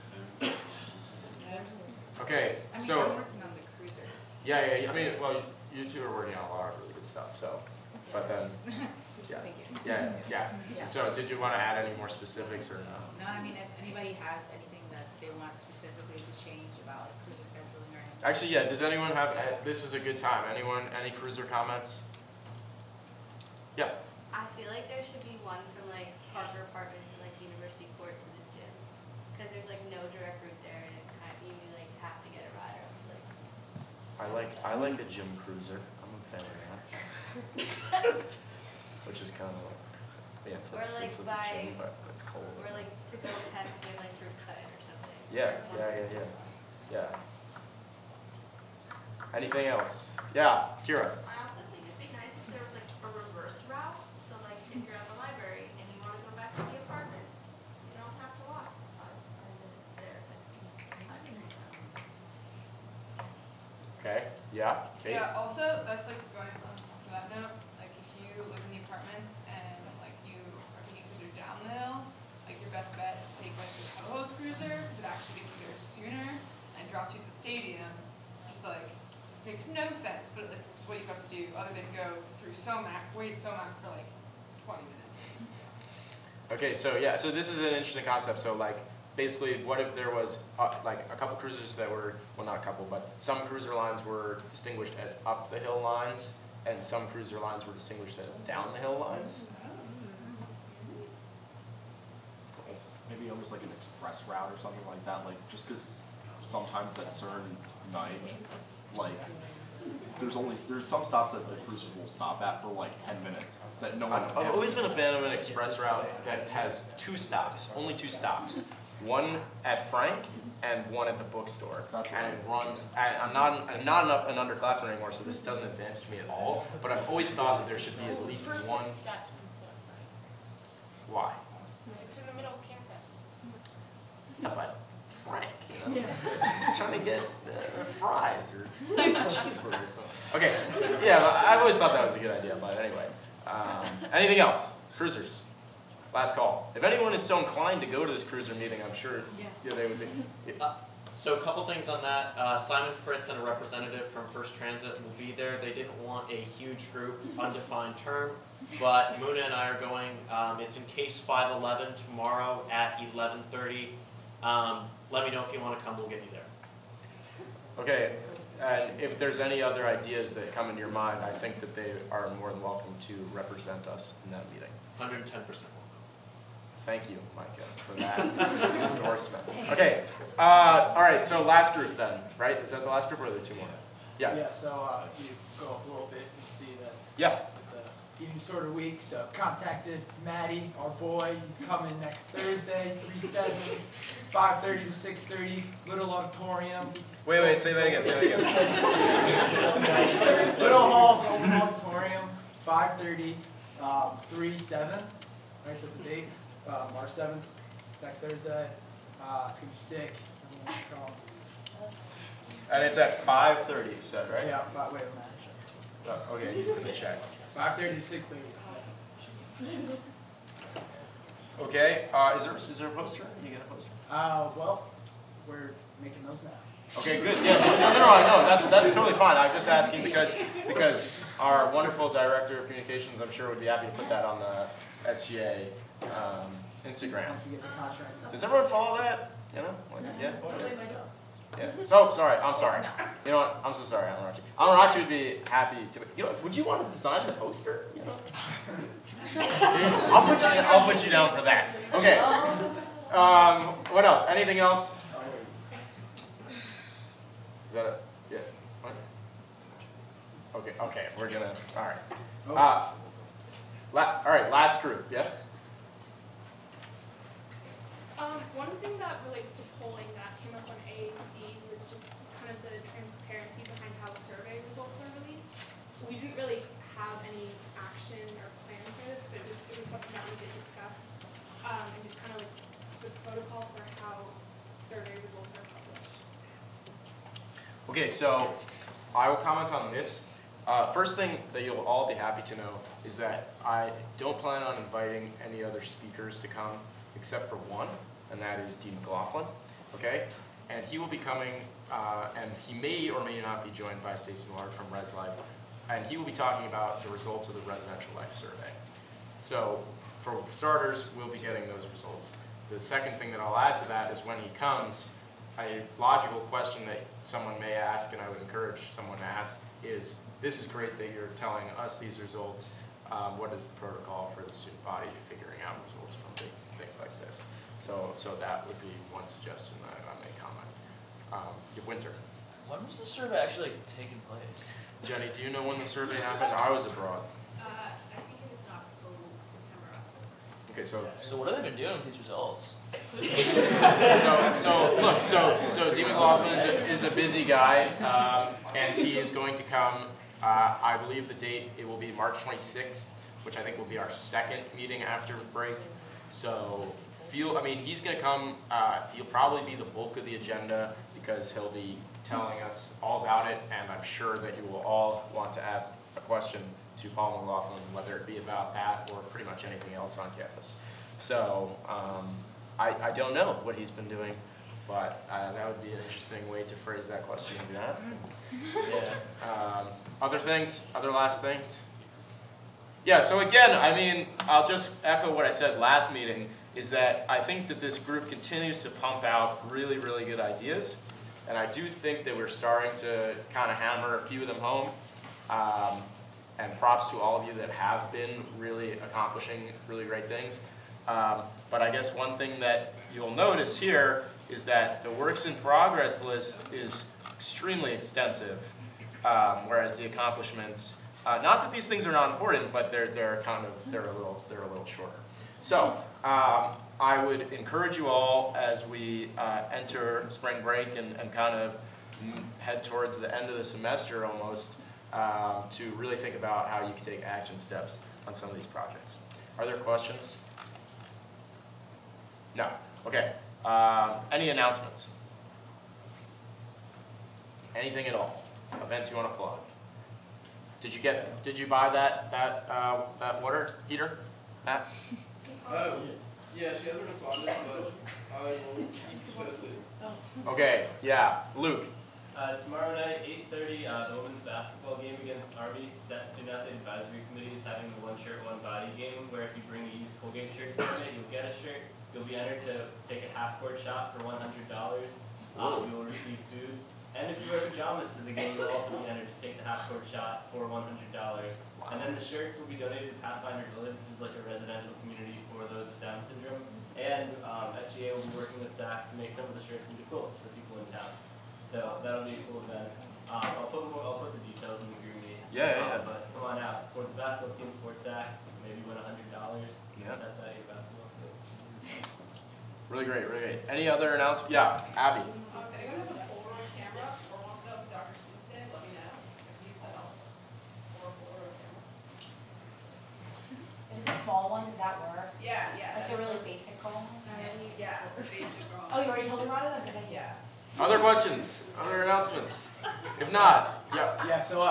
Okay. So. I'm working on the cruisers. Yeah. I mean, well, you two are working on a lot of really good stuff. So, but then. Yeah. Thank you. Yeah. So did you want to add any more specifics or no? No, I mean, if anybody has anything that they want specifically to change about cruiser scheduling or anything. Actually, yeah, does anyone have, this is a good time. Any cruiser comments? Yeah. I feel like there should be one from Parker Apartments and University Court to the gym. Because there's no direct route there and you have to get a ride or I like a gym cruiser. I'm a fan of that. Which is kind of the antithesis of the gym, but it's cold. Or to go past the gym through Cutting or something. Yeah. Anything else? Yeah, Kira. I also think it'd be nice if there was a reverse route. So if you're at the library and you want to go back to the apartments, you don't have to walk 5 to 10 minutes there. Okay, yeah, Kate? Yeah, also, that's going on that note, if you live in the apartments and you are taking a cruiser down the hill, like your best bet is to take like the co-host cruiser, because it actually gets you there sooner and drops you at the stadium, which is like, makes no sense, but it's what you have to do other than go through wait Somac for like 20 minutes. Okay, so yeah, so this is an interesting concept. So like, basically, what if there was like a couple cruisers that were, well not a couple, but some cruiser lines were distinguished as up the hill lines, and some cruiser lines were distinguished as down the hill lines? Maybe almost like an express route or something like that, like just because sometimes at certain nights, like there's some stops that the cruisers will stop at for like 10 minutes that no one. I've always been a fan of an express route that has 2 stops, only 2 stops. One at Frank and one at the bookstore. That's and it runs. I'm not an underclassman anymore, so this doesn't advantage me at all. But I've always thought that there should be at least First one. it steps instead of Why? It's in the middle of campus. Yeah, but Frank, you know, trying to get fries or cheeseburgers. Okay, yeah, but I've always thought that was a good idea. But anyway, anything else? Cruisers. Last call. If anyone is so inclined to go to this cruiser meeting, I'm sure they would be. So a couple things on that. Simon Fritz and a representative from First Transit will be there. They didn't want a huge group, undefined term, but Muna and I are going. It's in case 511 tomorrow at 11:30. Let me know if you want to come. We'll get you there. Okay, and if there's any other ideas that come into your mind, I think that they are more than welcome to represent us in that meeting. 110%. Thank you, Micah, for that endorsement. Okay, all right, so last group then, right? Is that the last group or are there 2 more? Yeah. Yeah, so you go up a little bit, you see that Yeah. the eating disorder week, so contacted Maddie, our boy, he's coming next Thursday, 3/7, 5:30 to 6:30, Little Auditorium. Wait, say that again, Little Hall Auditorium, 5:30, 3/7, right, that's a date, March 7th, it's next Thursday, it's gonna be sick, everyone should come. And it's at 5:30, you said, right? Yeah, but wait a minute. Okay, he's gonna check. 5:30 to 6:30. Okay, is there a poster? You get a poster? Well, we're making those now. Okay, good. Yes. No, that's totally fine. I'm just asking because our wonderful director of communications, I'm sure, would be happy to put that on the SGA Instagram. Once we get the contract signed. Does everyone follow that? You know? Yeah. Yeah. So sorry. I'm sorry. You know what? I'm so sorry, Amarachi. Amarachi would be happy to. You know, would you want to design the poster? You know? I'll put you down for that. Okay. What else? Anything else? Is that it? Yeah. What? Okay. We're gonna. All right. All right. Last group. Yeah. One thing that relates to polling that came up on AAC was just kind of the transparency behind how survey results are released. We didn't really have any action or plan for this, but it was something that we did discuss, and just kind of like the protocol for how survey results are published. Okay, so I will comment on this. First thing that you'll all be happy to know is that I don't plan on inviting any other speakers to come except for one, and that is Dean McLaughlin, okay? And he will be coming, and he may or may not be joined by Stacey Millard from Res Life, and he will be talking about the results of the residential life survey. So, for starters, we'll be getting those results. The second thing that I'll add to that is when he comes, a logical question that someone may ask, and I would encourage someone to ask, is, this is great that you're telling us these results. What is the protocol for the student body figuring out results from things like this? So that would be one suggestion that I may comment. Winter. When was the survey actually taking place? Jenny, do you know when the survey happened? I was abroad. I think it was September. Okay, so what have they been doing with these results? So Dean McLaughlin is a busy guy, and he is going to come. I believe the date, it will be March 26th, which I think will be our second meeting after break. So he's going to come. He'll probably be the bulk of the agenda because he'll be telling us all about it, and I'm sure that you will all want to ask a question to Paul McLaughlin, whether it be about that or pretty much anything else on campus. So I don't know what he's been doing, but that would be an interesting way to phrase that question if you ask. Yeah. Other things? Other last things? Yeah, so again, I mean, I'll just echo what I said last meeting, is that I think that this group continues to pump out really, really good ideas. And I do think that we're starting to kind of hammer a few of them home. And props to all of you that have been really accomplishing really great things. But I guess one thing that you'll notice here is that the works in progress list is extremely extensive, whereas the accomplishments, not that these things are not important, but they're a little shorter. So I would encourage you all as we enter spring break and kind of head towards the end of the semester almost, to really think about how you can take action steps on some of these projects. Are there questions? No. Okay. Any announcements? Anything at all? Events you want to plug? Did you buy that water heater, Matt? Oh, yeah, she hasn't responded, but I will keep you posted. Okay. Yeah. Luke. Tomorrow night, 8:30, the women's basketball game against Army Student Athlete Advisory Committee is having the one shirt, one body game, where if you bring a used Colgate shirt to it, you'll get a shirt. You'll be entered to take a half-court shot for $100. You will receive food. And if you wear pajamas to the game, you'll also be entered to take the half-court shot for $100. And then the shirts will be donated to Pathfinder Village, which is like a residential community for those with Down syndrome. And SGA will be working with SAC to make some of the shirts into quilts for people in town. So that'll be a cool event. I'll put the details in the group meet. Yeah. But come on out, support the basketball team, support SAC, maybe win $100. Yeah. That's not your basketball skills. Really great, really great. Any other announcements? Yeah, Abby. If anyone has a Polaroid camera or wants to help Dr. Seuss Day, let me know. If you need the help. Or a Polaroid camera. If it's a small one, does that work? Yeah. Like a really basic goal? Yeah, basic goal. Oh, you already told her about it? Okay. Yeah. Other questions? Other announcements? If not, Yeah, so,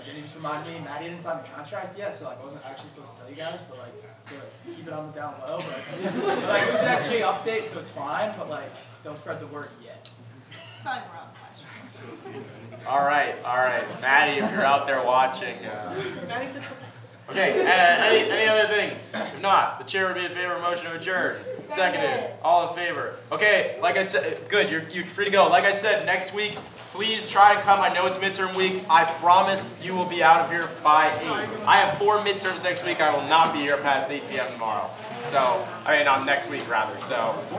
Jenny just reminded me, Maddie didn't sign the contract yet, so, like, I wasn't actually supposed to tell you guys, but, like, so, like, keep it on the down low, but, like, it was an SGA update, so it's fine, but, like, don't spread the word yet. Sign wrong. all right. Maddie, if you're out there watching. Okay, any other things? If not, the chair would be in favor of motion to adjourn. Seconded. All in favor. Okay, like I said, good, you're free to go. Like I said, next week, please try to come. I know it's midterm week. I promise you will be out of here by 8. I have 4 midterms next week. I will not be here past 8 p.m. tomorrow. So, next week rather. So.